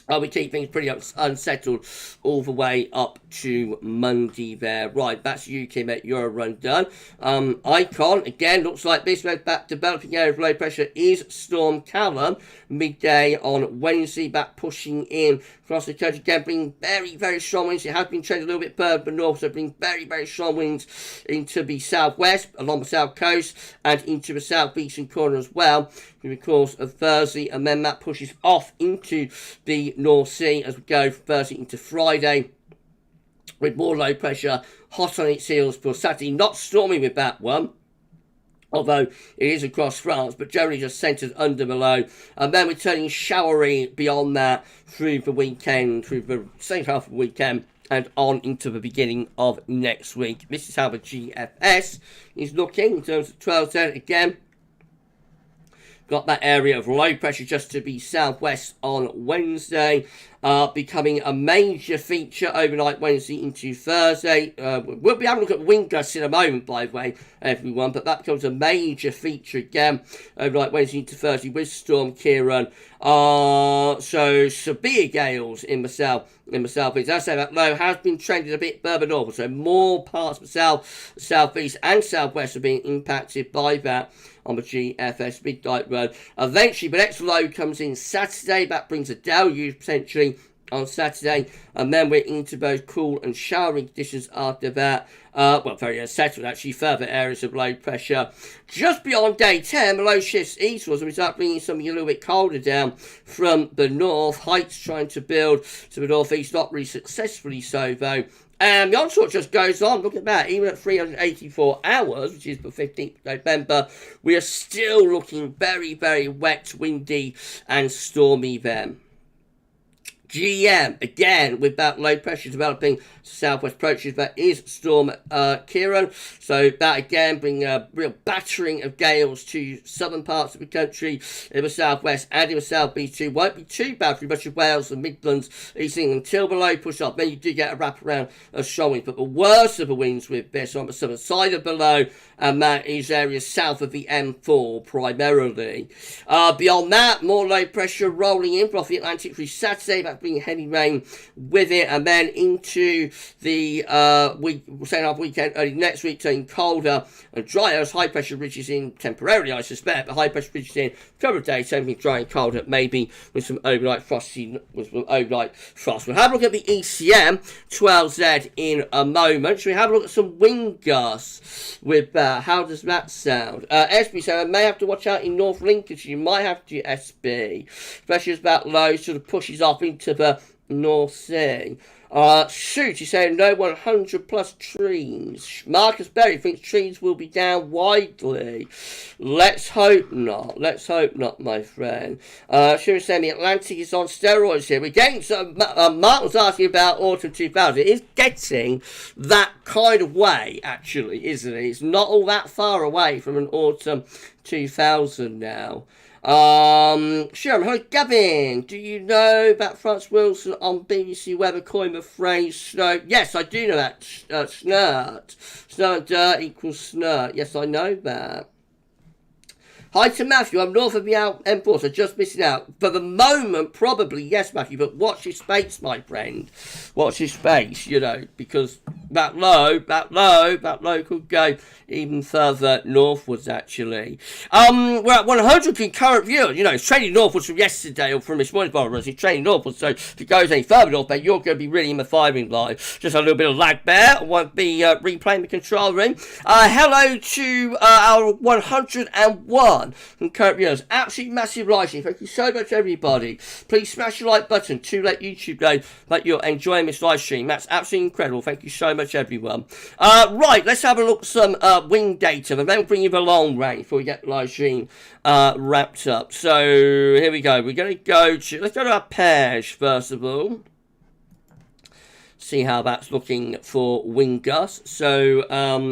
Speaker 1: We keep things pretty unsettled all the way up to Monday there. Right, that's UK Met Euro run done. Icon, again, looks like this. That developing area of low pressure is Storm Ciaran. Midday on Wednesday, back pushing in across the country. Again, bringing very, very strong winds. It has been trending a little bit further north, so bringing very, very strong winds into the southwest, along the south coast, and into the southeastern corner as well, through the course of Thursday. And then that pushes off into the North Sea as we go from Thursday into Friday, with more low pressure hot on its heels for Saturday. Not stormy with that one, although it is across France, but generally just centred under the low. And then we're turning showery beyond that through the weekend, through the second half of the weekend, and on into the beginning of next week. This is how the GFS is looking in terms of 12-10 again. Got that area of low pressure just to the southwest on Wednesday, becoming a major feature overnight Wednesday into Thursday. We'll be having a look at wind gusts in a moment, by the way, everyone, but that becomes a major feature again overnight Wednesday into Thursday with Storm Ciaran. So severe gales in the southeast. As I say, that low has been trending a bit further north, so more parts of the southeast and southwest are being impacted by that on the GFS midnight run. Eventually, the next low comes in Saturday. That brings a deluge potentially on Saturday, and then we're into both cool and showering conditions after that. Well, very unsettled actually, further areas of low pressure. Just beyond day 10, the low shifts eastwards, and we start bringing something a little bit colder down from the north. Heights trying to build to the northeast, not really successfully so though. And the onslaught just goes on. Look at that. Even at 384 hours, which is the 15th of November, we are still looking very, very wet, windy and stormy then. GM, again, with that low pressure developing southwest approaches, that is Storm Ciaran. So that, again, bring a real battering of gales to southern parts of the country, in the southwest and in the southeast too. Won't be too bad for much of Wales and Midlands, East England, until the low push up. Then you do get a wraparound of strong winds, but the worst of the winds with this on the southern side of the low, and that is areas south of the M4 primarily. Beyond that, more low pressure rolling in off the Atlantic through Saturday. That's bringing heavy rain with it, and then into the second half weekend, early next week, turning colder and drier as high pressure ridges in temporarily, I suspect, but high pressure ridges in a couple of days, turning dry and colder, maybe with some overnight frost. We'll have a look at the ECM 12Z in a moment. Should we have a look at some wind gusts with how does that sound? SB, so I may have to watch out in North Lincolnshire. You might have to, SB, especially as that low sort of pushes off into the North Sea. Shoot, you're saying no 100 plus trees. Marcus Berry thinks trees will be down widely. Let's hope not. Let's hope not, my friend. Sharon saying the Atlantic is on steroids here. We're getting some. Mark was asking about autumn 2000. It is getting that kind of way, actually, isn't it? It's not all that far away from an autumn 2000 now. Sure, hello Gavin, do you know about Franz Wilson on BBC Weather coined the phrase snow? Yes, I do know that, snurt. Snow and dirt equals snurt. Yes, I know that. Hi to Matthew, I'm north of the M4, so just missing out. For the moment, probably, yes, Matthew, but watch your space, my friend. Watch your space, you know, because that low could go even further northwards, actually. We're at 100 concurrent viewers. You know, it's trending northwards from yesterday or from this morning's borrowers. It's trending northwards, so if it goes any further north, then you're going to be really in the firing line. Just a little bit of lag there. I won't be replaying the control room. Hello to our 101 John from Copernicus. Absolutely massive liking. Thank you so much, everybody. Please smash the like button to let YouTube know that you're enjoying this live stream. That's absolutely incredible. Thank you so much, everyone. Right, let's have a look at some wing data, and then we'll bring you the long range before we get the live stream wrapped up. So here we go. We're going to let's go to our pairs first of all. See how that's looking for wing gusts. So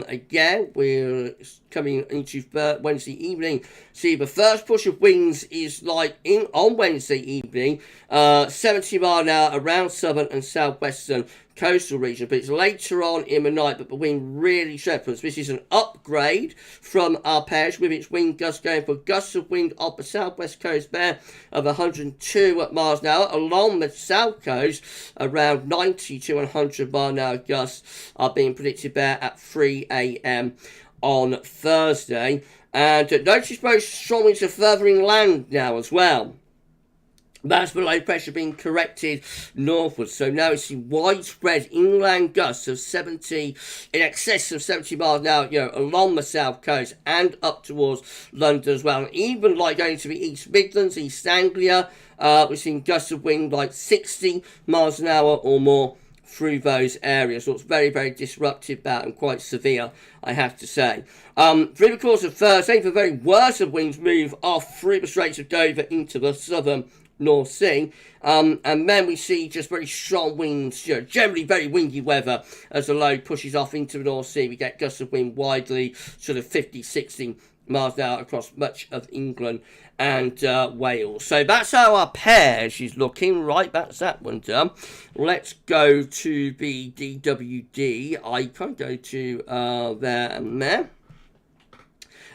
Speaker 1: again, we're coming into Wednesday evening. See, the first push of winds is like on Wednesday evening, 70 mile an hour around southern and southwestern coastal region, but it's later on in the night that the wind really strengthens. This is an upgrade from our pairs, with its wind gusts going for gusts of wind off the southwest coast there of 102 miles an hour. Along the south coast, around 90 to 100 mile an hour gusts are being predicted there at 3 a.m. on Thursday. And notice both strong winds are further inland now as well. That's the low pressure being corrected northwards. So now it's widespread inland gusts of 70, in excess of 70 miles an hour, along the south coast and up towards London as well. And even like going to the East Midlands, East Anglia, we're seeing gusts of wind like 60 miles an hour or more through those areas. So it's very, very disruptive that, and quite severe, I have to say. Through the course of Thursday, the very worst of winds move off through the Straits of Dover into the southern North Sea, and then we see just very strong winds, generally very windy weather as the low pushes off into the North Sea. We get gusts of wind widely, sort of 50, 60 miles an hour across much of England and Wales. So that's how our pairs is looking. Right, that's that one done. Let's go to the DWD. I can't go to there and there.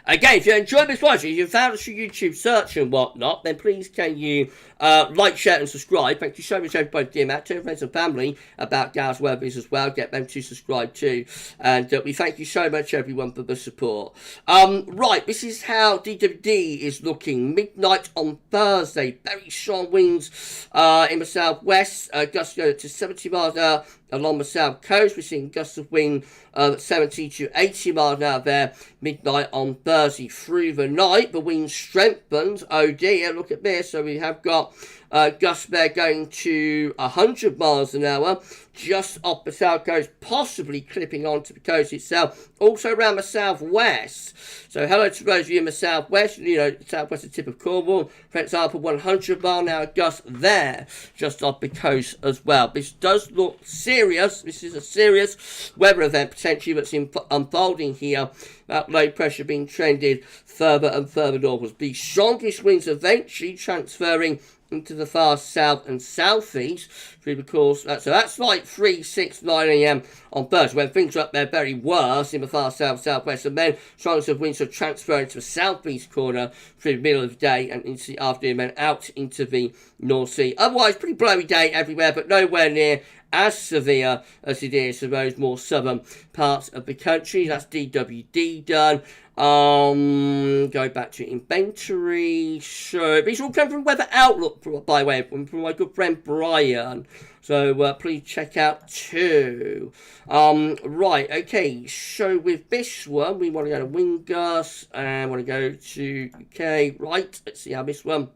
Speaker 1: Again, if you enjoyed this watching, if you found us through YouTube search and whatnot, then please can you like, share and subscribe. Thank you so much everybody for doing that. Tell your friends and family about GavsWeatherVids as well. Get them to subscribe too. And we thank you so much everyone for the support. Right, this is how DWD is looking. Midnight on Thursday. Very strong winds in the southwest. Gusts go to 70 miles an hour along the south coast. We're seeing gusts of wind 70 to 80 miles an hour there. Midnight on Thursday. Through the night, the wind strengthens. Oh dear, look at this. So we have got gusts there going to 100 miles an hour just off the south coast, possibly clipping onto the coast itself. Also around the southwest. So hello to those of you in the southwest, southwestern tip of Cornwall, for example, 100 mile an hour gusts there just off the coast as well. This does look serious. This is a serious weather event potentially that's unfolding here. That low pressure being trended further and further northwards. The strongest winds eventually transferring into the far south and southeast through the course. So that's like 3, 6, 9 a.m. on Thursday, when things are up there very worse in the far south, southwest, and then strongest of winds are transferring to the southeast corner through the middle of the day and into the afternoon, and out into the North Sea. Otherwise, pretty blowy day everywhere, but nowhere near as severe as it is for those more southern parts of the country. That's DWD done. Go back to inventory. So these all come from Weather Outlook, by the way, from my good friend Brian. So please check out too. Right, okay. So with this one, we want to go to wind gusts and want to go to UK. Right, let's see how this one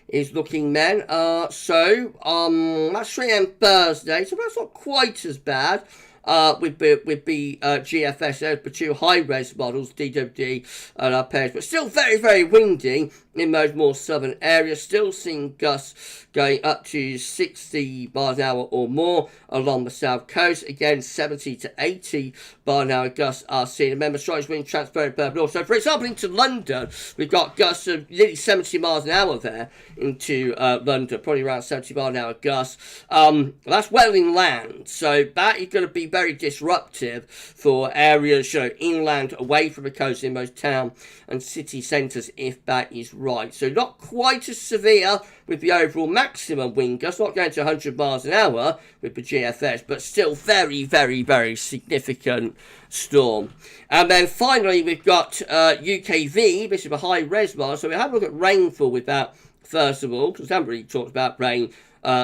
Speaker 1: is looking then. That's 3 a.m. Thursday, so that's not quite as bad. With the GFS, there's the two high-res models, DWD and our pairs, but still very, very windy in those more southern areas. Still seeing gusts going up to 60 miles an hour or more along the south coast. Again, 70 to 80 mile an hour gusts are seen. Remember, strongest wind transferring further north. So, for example, into London, we've got gusts of nearly 70 miles an hour there into London, probably around 70 mile an hour gusts. That's well inland, so that is going to be very disruptive for areas, inland away from the coast in most town and city centres, if that is right. So not quite as severe with the overall maximum wind gust, not going to 100 miles an hour with the GFS, but still very, very, very significant storm. And then finally we've got UKV, this is a high res model, so we have a look at rainfall with that first of all, because we haven't really talked about rain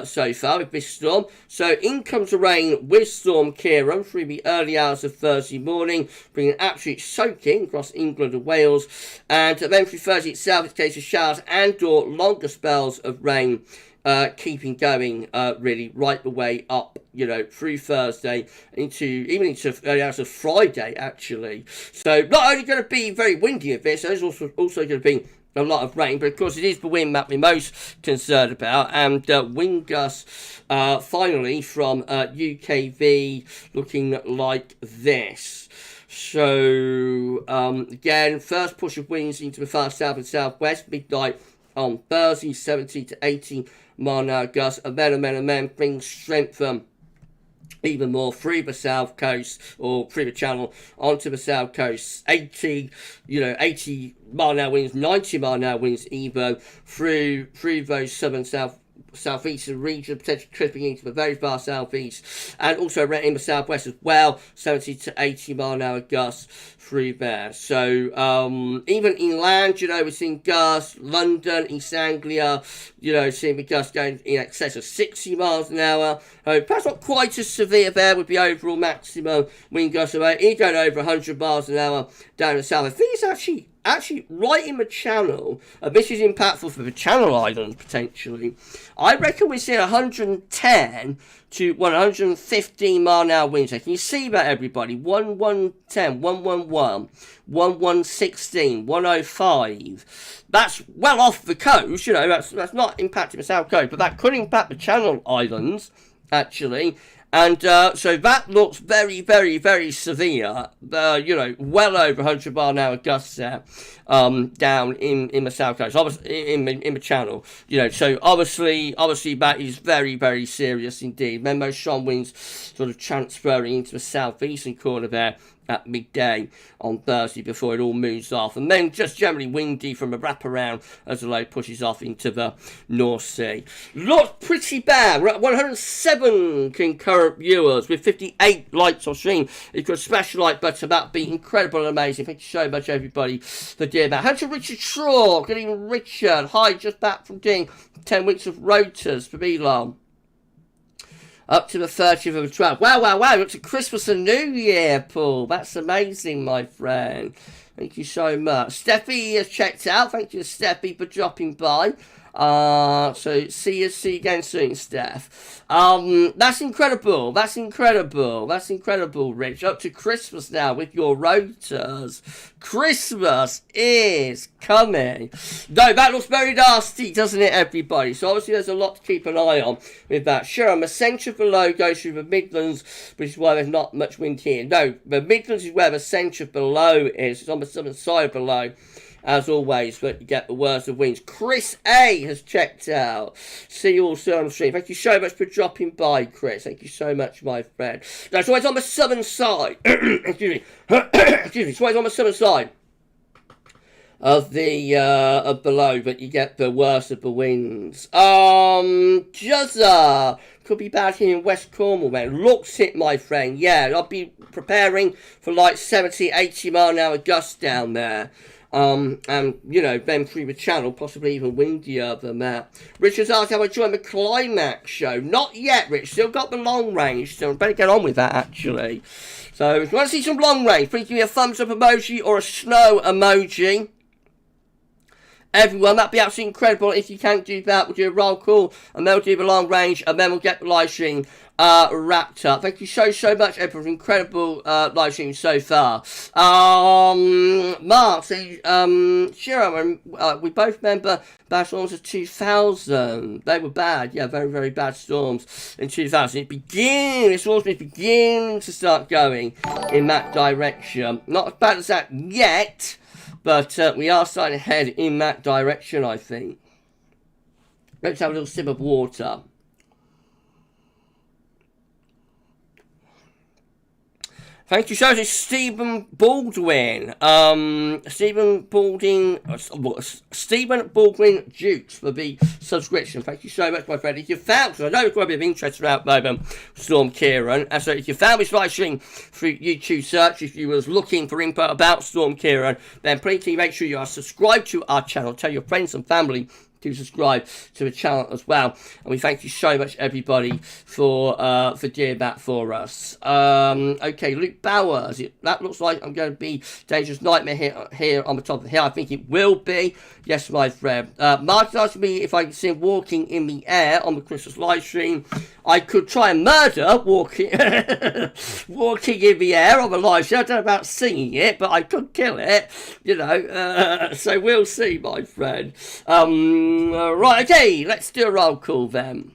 Speaker 1: so far with this storm. So in comes the rain with Storm Ciaran through the early hours of Thursday morning, bringing absolute soaking across England and Wales. And then through Thursday itself, it's a case of showers and or longer spells of rain keeping going really right the way up, through Thursday even into early hours of Friday, actually. So not only going to be very windy with this, there's also going to be a lot of rain, but of course it is the wind that we're most concerned about, and wind gusts finally from UKV looking like this. So again, first push of winds into the far south and southwest, midnight on Thursday, 70 to 80 mile an hour gusts, and then things strengthen even more through the south coast or through the channel onto the south coast. 80 mile an hour winds, 90 mile an hour winds even through those southern southeastern region, potentially tripping into the very far southeast, and also in the southwest as well, 70 to 80 mile an hour gusts through there. So even inland, we're seeing gusts, London, East Anglia, seeing the gusts going in excess of 60 miles an hour. Perhaps not quite as severe there with the overall maximum wind gusts going over 100 miles an hour down the south. I think it's actually right in the channel, this is impactful for the Channel Islands potentially. I reckon we're seeing 110 to 115 mile an hour winds. Can you see that, everybody? 1110, 111, 1116, 105. That's well off the coast, that's not impacting the south coast, but that could impact the Channel Islands, actually. And so that looks very, very, very severe, well over 100 mile an hour gusts there, down in the south coast, obviously in the channel, so obviously that is very, very serious indeed. Then those strong winds sort of transferring into the southeastern corner there at midday on Thursday before it all moves off, and then just generally windy from a wraparound as the low pushes off into the North Sea. Looks pretty bad. We're at 107 concurrent viewers with 58 likes on stream. If you're a special like button, that'd be incredible and amazing. Thank you so much, everybody, for doing that. Hello to Richard Shaw. Good evening, Richard. Hi, just back from doing 10 weeks of rotors for Elon. Up to the 30th of the 12th. Wow. It's a Christmas and New Year, Paul. That's amazing, my friend. Thank you so much. Steffi has checked out. Thank you, Steffi, for dropping by. So see you again soon, Steph. That's incredible, Rich. Up to Christmas now with your rotors. Christmas is coming. No, that looks very nasty, doesn't it, everybody? So obviously there's a lot to keep an eye on with that. Sure, the centre below goes through the Midlands, which is why there's not much wind here. No, the Midlands is where the centre below is. It's on the southern side below, as always, but you get the worst of winds. Chris A has checked out. See you all soon on the stream. Thank you so much for dropping by, Chris. Thank you so much, my friend. That's always on the southern side. Excuse me. It's always on the southern side of the of below, but you get the worst of the winds. Juzza could be bad here in West Cornwall, man. Looks it, my friend. Yeah, I'll be preparing for like 70, 80 mile an hour gusts down there. And, then through the channel, possibly even windier than that. Richard's asked how I joined the Climax show. Not yet, Rich. Still got the long range, so I better get on with that, actually. So, if you want to see some long range, please give me a thumbs up emoji or a snow emoji. Everyone, that'd be absolutely incredible. If you can't do that, we'll do a roll call, and then we'll do the long range, and then we'll get the live stream wrapped up. Thank you so much, everyone, for incredible live stream so far. Mark, so Ciaran, we both remember bad storms of 2000. They were bad, yeah, very, very bad storms in 2000. The storms is beginning to start going in that direction. Not as bad as that yet, but we are starting to head in that direction, I think. Let's have a little sip of water. Thank you so much, Stephen Baldwin. Stephen Baldwin Dukes for the subscription. Thank you so much, my friend. If you found, because I know there's quite a bit of interest around the moment, Storm Ciaran. And so if you found this live stream through YouTube search, if you was looking for info about Storm Ciaran, then please make sure you are subscribed to our channel. Tell your friends and family do subscribe to the channel as well. And we thank you so much, everybody, for doing that for us. Okay, Luke Bowers. That looks like I'm going to be Dangerous Nightmare here on the top of the hill. I think it will be. Yes, my friend. Martin asked me if I can see him walking in the air on the Christmas live stream. I could try and murder walking walking in the air on the live stream. I don't know about singing it, but I could kill it, you know. So we'll see, my friend. Right, okay, let's do a roll call then.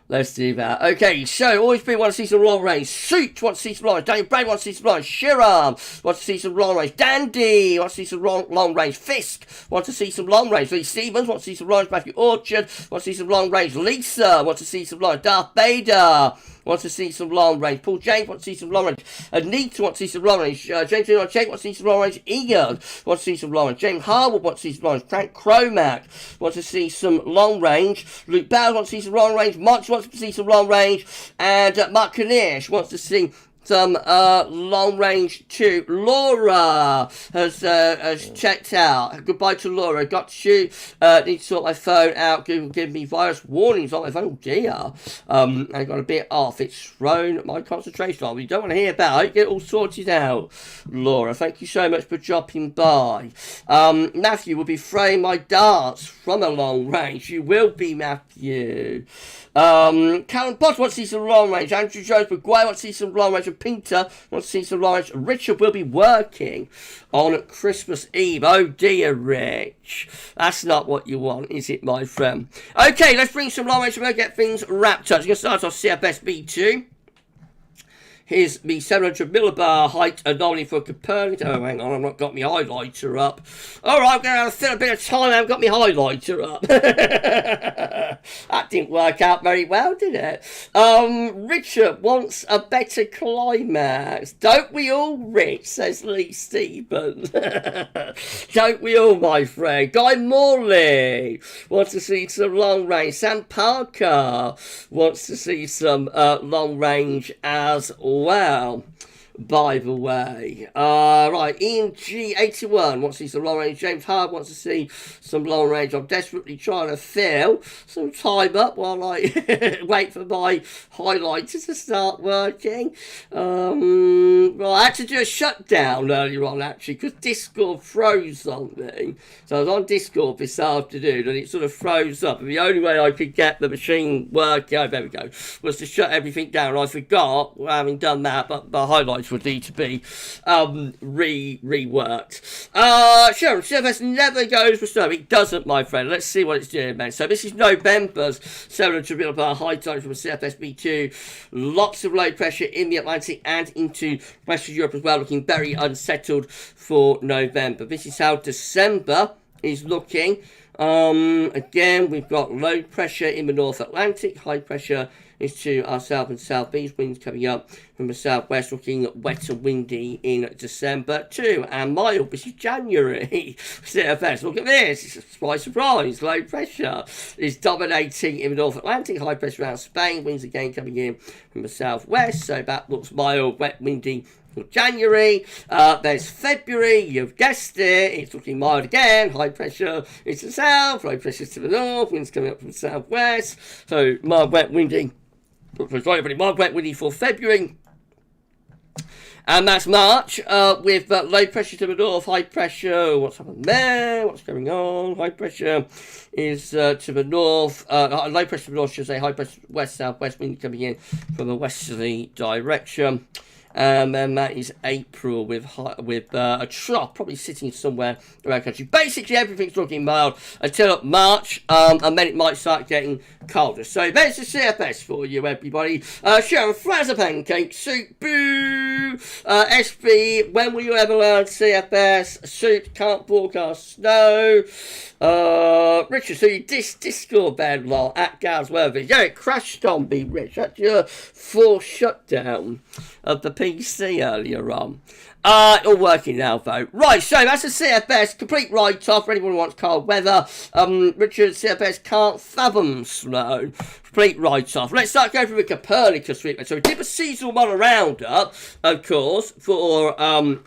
Speaker 1: Let's do that. Okay, so always been want to see some long range. Suit wants to see some long range. Daniel Brad wants to see some long range. Ciaran wants to see some long range. Dandy wants to see some long range. Fisk wants to see some long range. Lee Stevens wants to see some long range. Matthew Orchard wants to see some long range. Lisa wants to see some long range. Darth Vader wants to see some long range. Paul James wants to see some long range. Anita wants to see some long range. James wants to see some long range. Ian wants to see some long range. James Harwood wants to see some long range. Frank Cromack wants to see some long range. Luke Bowers wants to see some long range. Mark wants to see some long range. And Mark Kanish wants to see some long range too. Laura has checked out. Goodbye to Laura. Got to shoot. Need to sort my phone out. Give me virus warnings on my phone. Oh dear. I got a bit off. It's thrown my concentration off. You don't want to hear about it. Get it all sorted out. Laura, thank you so much for dropping by. Matthew will be throwing my darts from a long range. You will be, Matthew. Callum Potts wants to see some long range. Andrew Jones McGuire wants to see some long range. And Peter wants to see some long range. Richard will be working on Christmas Eve. Oh dear, Rich. That's not what you want, is it, my friend? Okay, let's bring some long range. We're going to get things wrapped up. So we're going to start off CFS B2. Here's the 700 millibar height anomaly for Copernicus. Oh, hang on, I've not got my highlighter up. All right, I'm going to have to fill a bit of time. I haven't got my highlighter up. That didn't work out very well, did it? Richard wants a better climax. Don't we all, Rich, says Lee Stevens. Don't we all, my friend? Guy Morley wants to see some long range. Sam Parker wants to see some long range as well, by the way. Right, Ian G81 wants to see some long range. James Hard wants to see some long range. I'm desperately trying to fill some time up while I wait for my highlighter to start working. Well, I had to do a shutdown earlier on, actually, because Discord froze on me. So I was on Discord this afternoon and it sort of froze up. And the only way I could get the machine working, oh, there we go, was to shut everything down. I forgot, having done that, but the highlights would need to be reworked. Sure, CFS never goes for snow. It doesn't, my friend. Let's see what it's doing, man. So this is November's 700 millibar high tide from CFS B2. Lots of low pressure in the Atlantic and into Western Europe as well, looking very unsettled for November. This is how December is looking. Again, we've got low pressure in the North Atlantic, high pressure is to our south and southeast. Winds coming up from the southwest, looking wet and windy in December too. And mild, this is January. CFS, look at this. It's a surprise. Low pressure is dominating in the North Atlantic. High pressure around Spain. Winds again coming in from the southwest. So that looks mild, wet, windy for January. There's February, you've guessed it, it's looking mild again. High pressure is to the south, low pressure is to the north, winds coming up from the southwest. So mild, wet, windy. Mild, wet, windy for February. And that's March, with low pressure to the north, high pressure, what's happened there, what's going on, high pressure is to the north, low pressure to the north, should say, high pressure west, southwest, wind coming in from a westerly direction. And then that is April with a trough probably sitting somewhere around the country. Basically, everything's looking mild until March, and then it might start getting colder. So there's the CFS for you, everybody. Sharon, Frazzer Pancake, Soup, Boo, SB, when will you ever learn CFS? Soup, can't forecast snow. Richard, so you Discord bad lot at GavsWeatherVids. Yeah, it crashed on me, Rich. That's your forced shutdown of the PC earlier on. All working now, though. Right, so that's a CFS complete write-off for anyone who wants cold weather. Richard, CFS can't fathom snow. Complete write-off. Let's start going through the Copernicus treatment. So we did a seasonal model roundup, of course, for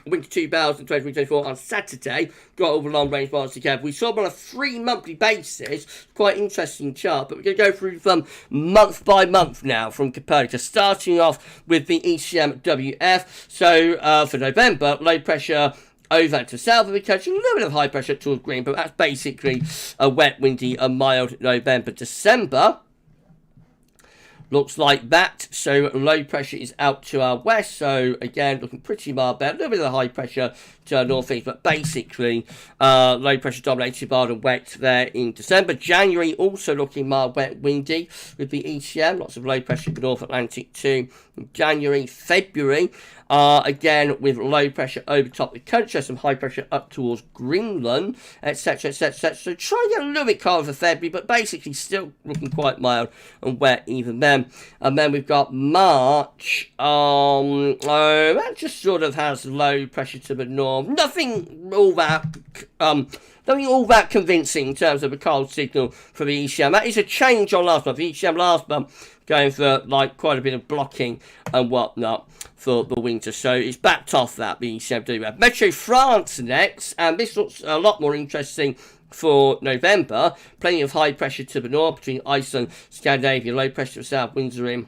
Speaker 1: winter 2023-24 on Saturday. Got all the long-range models together. We saw them on a 3-monthly basis. Quite interesting chart, but we're going to go through them month by month now from Copernicus, starting off with the ECMWF. So for November, low pressure over to south of the country, a little bit of high pressure towards green, but that's basically a wet, windy, and mild November. December looks like that. So low pressure is out to our west. So again, looking pretty mild there. A little bit of high pressure to our northeast, but basically low pressure dominated mild and wet there in December. January also looking mild, wet, windy with the ECM. Lots of low pressure in the North Atlantic too. January, February, again with low pressure over top the country, some high pressure up towards Greenland, etc, etc, etc. So try and get a little bit colder for February, but basically still looking quite mild and wet even then. And then we've got March, that just sort of has low pressure to the north. Nothing all that convincing in terms of a cold signal for the ECM. That is a change on last month. The ECM last month going for like quite a bit of blocking and whatnot for the winter, so it's backed off that, the ECM. Metro France next, and this looks a lot more interesting for November. Plenty of high pressure to the north between Iceland, Scandinavia, low pressure to the south, winds are in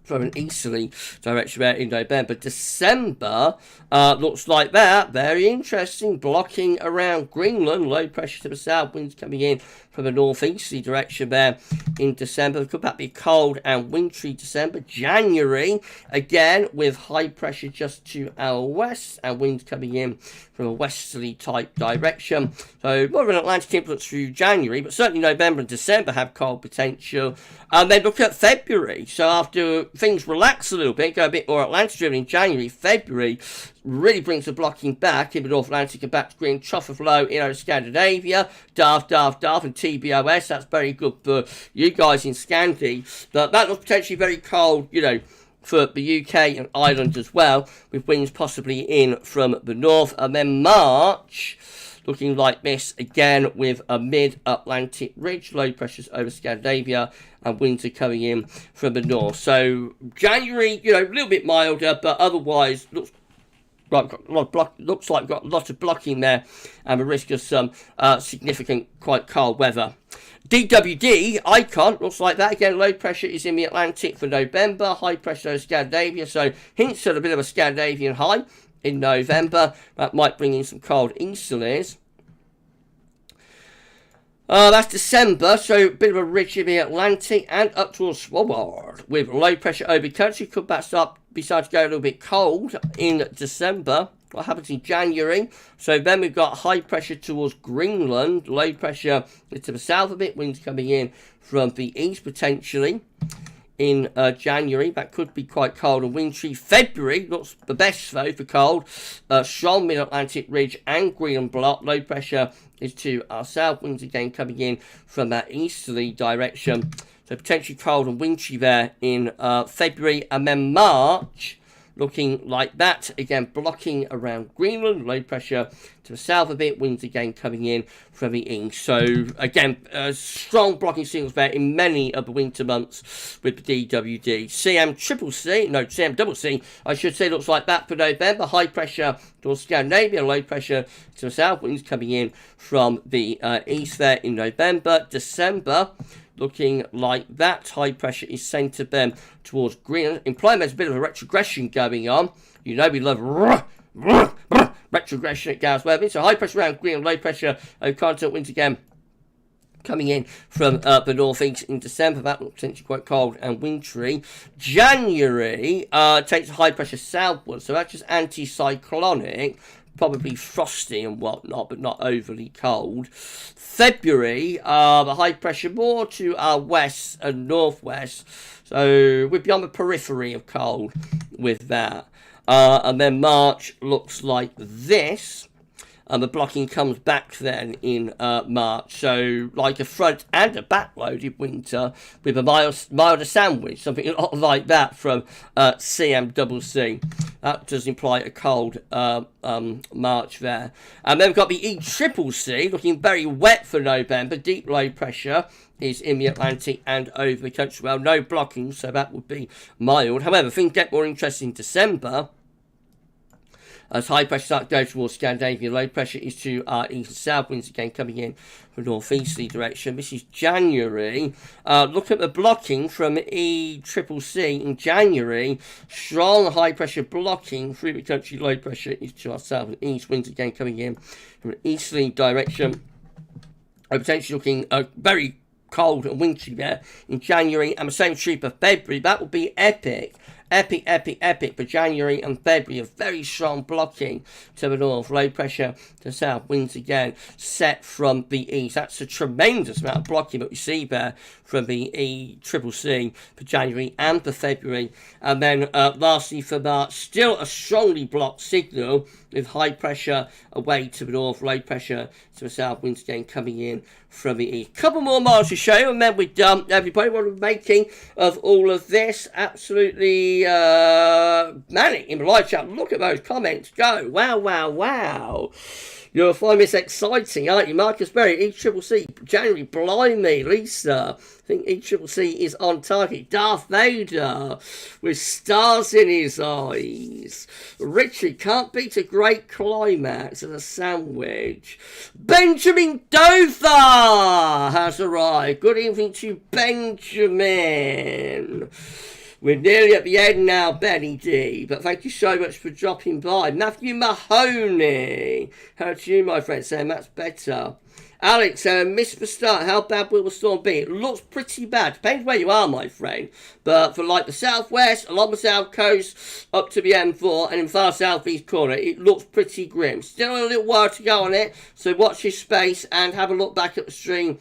Speaker 1: from an easterly direction there in November. December looks like that. Very interesting. Blocking around Greenland. Low pressure to the south. Winds coming in from a northeasterly direction there in December. Could that be cold and wintry December? January, again, with high pressure just to our west and winds coming in from a westerly type direction. So more of an Atlantic influence through January, but certainly November and December have cold potential. And then look at February. So after things relax a little bit, go a bit more Atlantic driven in January, February really brings the blocking back in the North Atlantic and back to green. Trough of low in Scandinavia, DARF, and TBOS. That's very good for you guys in Scandi. But that looks potentially very cold, you know, for the UK and Ireland as well, with winds possibly in from the north. And then March, looking like this again with a mid-Atlantic ridge, low pressures over Scandinavia, and winds are coming in from the north. So January, you know, a little bit milder, but otherwise looks like got a lot of blocking there, and a risk of some significant, quite cold weather. DWD icon looks like that again. Low pressure is in the Atlantic for November, high pressure over Scandinavia, so hints at a bit of a Scandinavian high in November. That might bring in some cold easterlies. That's December, so a bit of a ridge in the Atlantic and up towards Svalbard with low pressure over country. Could that start to go a little bit cold in December? What happens in January? So then we've got high pressure towards Greenland, low pressure to the south a bit, winds coming in from the east potentially in January. That could be quite cold and wintry. February looks the best though for cold. Strong mid-Atlantic ridge and Greenland block. Low pressure is to our south, winds again coming in from that easterly direction. So potentially cold and wintry there in February. And then March, looking like that, again blocking around Greenland, low pressure to the south a bit, winds again coming in from the east. So again, strong blocking signals there in many of the winter months with the DWD. CMCCC, I should say, looks like that for November. High pressure towards Scandinavia, low pressure to the south, winds coming in from the east there in November. December, looking like that. High pressure is centred then towards Greenland, implying there's a bit of a retrogression going on. You know we love retrogression at GavsWeatherVids. So high pressure around Greenland, low pressure over continental winds again coming in from the northeast in December. That looks potentially quite cold and wintry. January takes high pressure southwards, so that's just anticyclonic, probably frosty and whatnot, but not overly cold. February, the high pressure more to our west and northwest, so we're beyond the periphery of cold with that. And then March looks like this, and the blocking comes back then in March. So like a front and a back-loaded winter with a milder sandwich, something a lot like that from CMCC. That does imply a cold March there. And then we've got the ECCC looking very wet for November. Deep low pressure is in the Atlantic and over the country. Well, no blocking, so that would be mild. However, things get more interesting in December. As high pressure starts to go towards Scandinavia, low pressure is to our east and south winds again coming in from northeasterly direction. This is January. Look at the blocking from ECCC in January. Strong high pressure blocking through the country. Low pressure is to our south and east winds again coming in from an easterly direction. Potentially looking very cold and wintry there in January, and the same true for February. That will be epic for January and February. A very strong blocking to the north, low pressure to the south, winds again set from the east. That's a tremendous amount of blocking that we see there from the ECCC for January and for February. And then lastly for March, still a strongly blocked signal with high pressure away to the north, low pressure to the south, winds again coming in from the east. Couple more miles to show you, and then we're done. Everybody, what are we making of all of this? Absolutely manic in the live chat. Look at those comments go. Wow. You'll find this exciting, aren't you? Marcus Berry, ECCC, January, blimey, Lisa. I think ECCC is on target. Darth Vader with stars in his eyes. Richie, can't beat a great climax and a sandwich. Benjamin Dover has arrived. Good evening to Benjamin. We're nearly at the end now, Benny D, but thank you so much for dropping by. Matthew Mahoney, how to you, my friend, saying that's better. Alex, missed the start. How bad will the storm be? It looks pretty bad. Depends where you are, my friend. But for like the southwest, along the south coast, up to the M4, and in far southeast corner, it looks pretty grim. Still a little while to go on it, so watch your space and have a look back at the stream.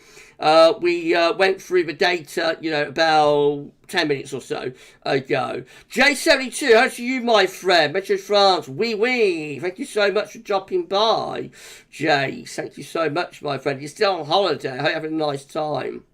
Speaker 1: We went through the data, about 10 minutes or so ago. J72, how do you, my friend? Metro France, oui. Thank you so much for dropping by. Jay, thank you so much, my friend. You're still on holiday. I hope you're having a nice time.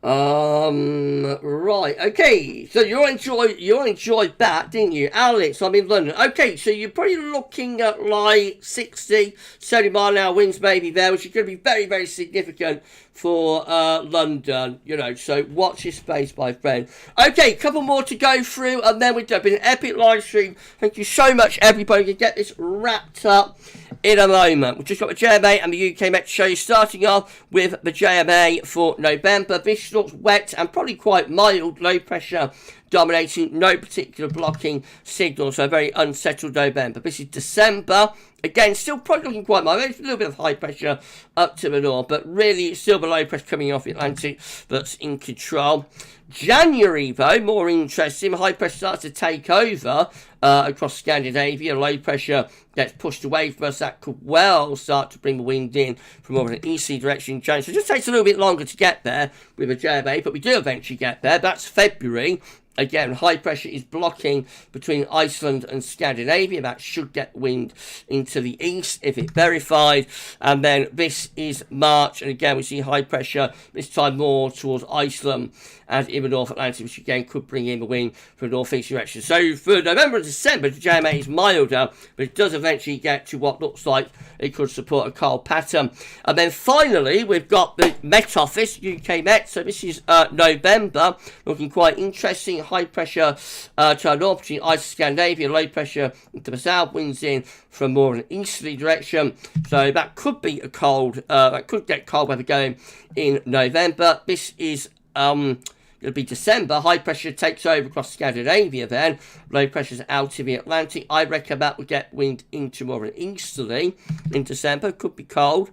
Speaker 1: Right, okay, so you enjoyed that, didn't you? Alex, I'm in London. Okay, so you're probably looking at like 60, 70 mile an hour winds maybe there, which is going to be very, very significant for London, so watch your space, my friend. Okay, couple more to go through, and then we're done. Been an epic live stream. Thank you so much, everybody. We'll get this wrapped up in a moment. We've just got the JMA and the UK Met show, starting off with the JMA for November. This looks wet and probably quite mild, low pressure dominating, no particular blocking signal, so a very unsettled November. This is December. Again, still probably looking quite mild. There's a little bit of high pressure up to the north, but really it's still the low pressure coming off the Atlantic that's in control. January, though, more interesting. High pressure starts to take over across Scandinavia. Low pressure gets pushed away from us. That could well start to bring the wind in from more of an easterly direction in January. So it just takes a little bit longer to get there with a JMA, but we do eventually get there. That's February. Again, high pressure is blocking between Iceland and Scandinavia. That should get wind into the east if it's verified. And then this is March. And again, we see high pressure, this time more towards Iceland and in the North Atlantic, which again could bring in the wind from the northeast direction. So for November and December, the JMA is milder, but it does eventually get to what looks like it could support a cold pattern. And then finally, we've got the Met Office, UK Met. So this is November, looking quite interesting. High pressure to our north between Iceland and Scandinavia, low pressure to the south, winds in from more of an easterly direction. So that could be a cold, that could get cold weather going in November. This is it'll be December. High pressure takes over across Scandinavia then. Low pressure's out of the Atlantic. I reckon that will get wind into more of an easterly in December. Could be cold.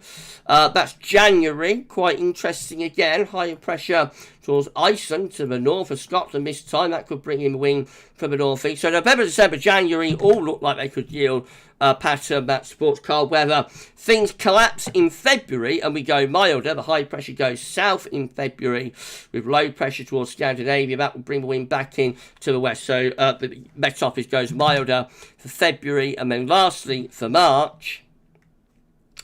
Speaker 1: That's January. Quite interesting again. Higher pressure towards Iceland to the north of Scotland this time. That could bring in wind from the northeast. So November, December, January all look like they could yield a pattern that supports cold weather. Things collapse in February and we go milder. The high pressure goes south in February with low pressure towards Scandinavia. That will bring the wind back in to the west. So the Met Office goes milder for February. And then lastly for March,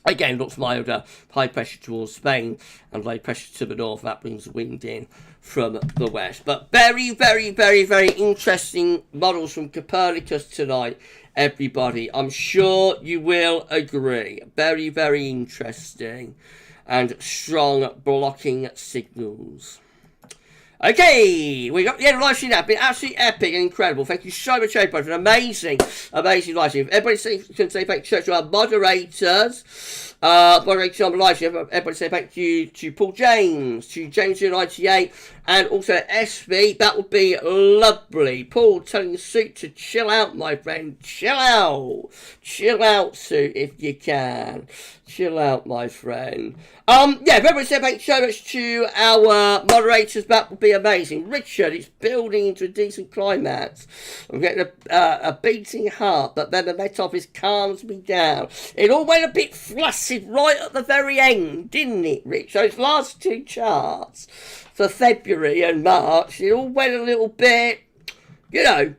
Speaker 1: Again, looks milder. High pressure towards Spain and low pressure to the north. That brings the wind in from the west. But very, very, very, very interesting models from Copernicus tonight, everybody. I'm sure you will agree. Very, very interesting and strong blocking signals. Okay, we got the end of the live stream now. It's been absolutely epic and incredible. Thank you so much, everybody, for an amazing, amazing live stream. Everybody can say thank you to our moderators. Moderators on the live stream. Everybody say thank you to Paul James, to James98, and also SB. That would be lovely. Paul telling the suit to chill out, my friend. Chill out. Chill out, suit, if you can. Chill out, my friend. Yeah, everybody say thank you so much to our moderators. That would be amazing. Richard, it's building into a decent climax. I'm getting a beating heart, but then the Met Office calms me down. It all went a bit flaccid right at the very end, didn't it, Rich? Those last two charts for February and March, it all went a little bit, you know,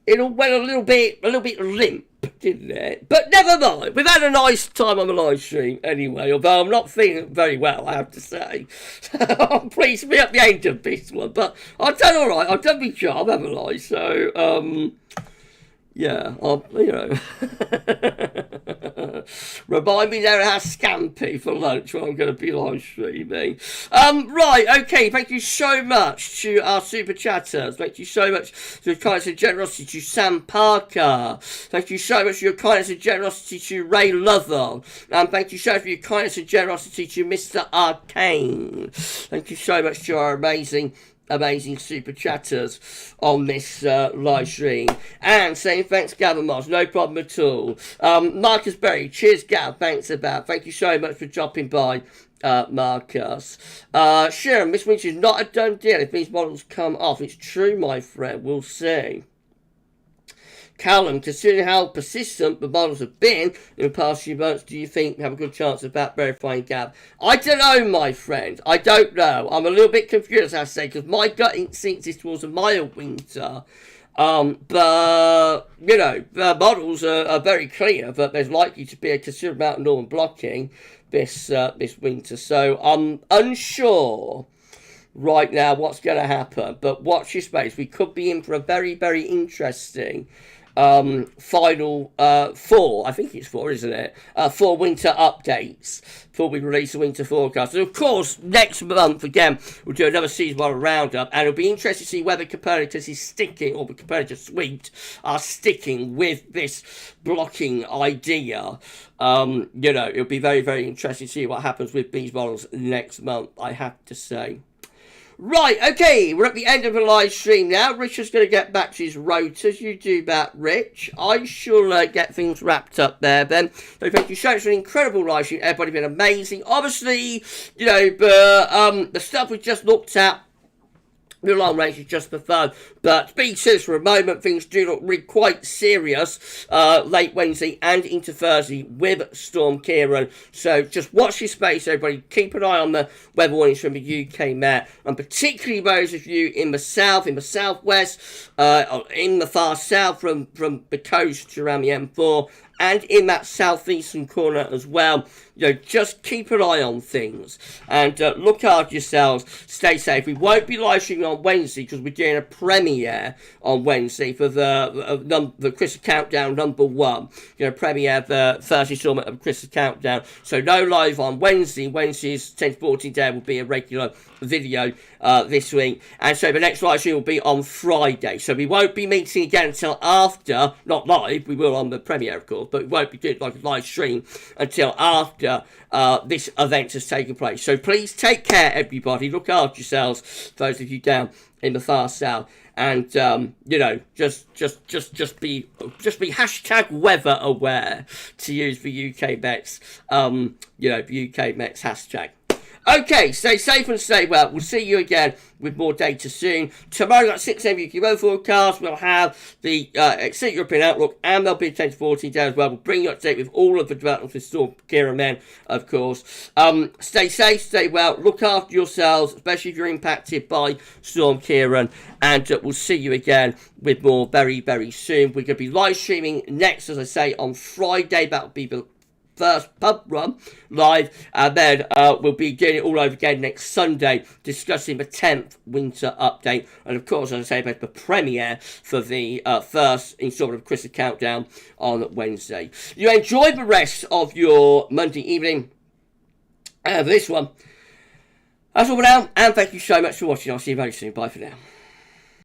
Speaker 1: it all went a little bit limp, didn't it? But never mind, we've had a nice time on the live stream anyway, although I'm not feeling very well, I have to say. I'm pleased to be at the end of this one, but I've done alright, I've done my job, haven't I? So, yeah, you know. Remind me there to have scampi for lunch when I'm going to be live streaming. Right, okay, thank you so much to our super chatters. Thank you so much for your kindness and generosity to Sam Parker. Thank you so much for your kindness and generosity to Ray Lovell. And thank you so much for your kindness and generosity to Mr. Arcane. Thank you so much to our amazing super chatters on this live stream, and saying thanks Gav and Moss, no problem at all. Marcus Berry, cheers Gav, thanks about, thank you so much for dropping by, Marcus. Sharon, Miss Winch is not a done deal if these models come off. It's true, my friend, we'll see. Callum, considering how persistent the models have been in the past few months, do you think we have a good chance of that verifying Gav? I don't know, my friend. I don't know. I'm a little bit confused, I say, because my gut instinct is towards a mild winter. But, you know, the models are very clear that there's likely to be a considerable amount of northern blocking this winter. So I'm unsure right now what's going to happen. But watch your space. We could be in for a very, very interesting final 4, I think it's 4, isn't it? 4 winter updates before we release the winter forecast. And of course, next month again, we'll do another seasonal roundup, and it'll be interesting to see whether Copernicus is sticking, or the Copernicus suite are sticking with this blocking idea. You know, it'll be very, very interesting to see what happens with these models next month, I have to say. Right, okay, we're at the end of the live stream now. Richard's going to get back to his rotors. You do that, Rich. I shall get things wrapped up there then. So thank you so much for an incredible live stream. Everybody been amazing. Obviously, you know, the stuff we just looked at, the long range is just for fun, but being serious for a moment, things do look really quite serious late Wednesday and into Thursday with Storm Ciaran. So just watch your space, everybody. Keep an eye on the weather warnings from the UK Met, and particularly those of you in the south, in the southwest, in the far south from the coast around the M4, and in that southeastern corner as well. You know, just keep an eye on things and look after yourselves. Stay safe. We won't be live streaming on Wednesday because we're doing a premiere on Wednesday for the Christmas Countdown #1. You know, premiere the Thursday installment of Christmas Countdown. So no live on Wednesday. Wednesday's 10 to 14 day will be a regular video this week, and so the next live stream will be on Friday. So we won't be meeting again until after, not live, we will on the premiere of course, but we won't be doing like a live stream until after this event has taken place. So please take care, everybody. Look after yourselves, those of you down in the far south, and you know, just be hashtag weather aware, to use the UK Mets you know, the UK Mets hashtag. Okay, stay safe and stay well. We'll see you again with more data soon. Tomorrow at 6 a.m. UK weather forecast, we'll have the Exit European Outlook, and there'll be a 10 to 14 day as well. We'll bring you up to date with all of the developments with Storm Ciaran then, of course. Stay safe, stay well, look after yourselves, especially if you're impacted by Storm Ciaran, and we'll see you again with more very, very soon. We're going to be live streaming next, as I say, on Friday. That'll be the first pub run live, and then we'll be doing it all over again next Sunday, discussing the 10th winter update, and of course, as I say, about the premiere for the first instalment of Christmas Countdown on Wednesday. You enjoy the rest of your Monday evening for this one. That's all for now, and thank you so much for watching. I'll see you very soon. Bye for now.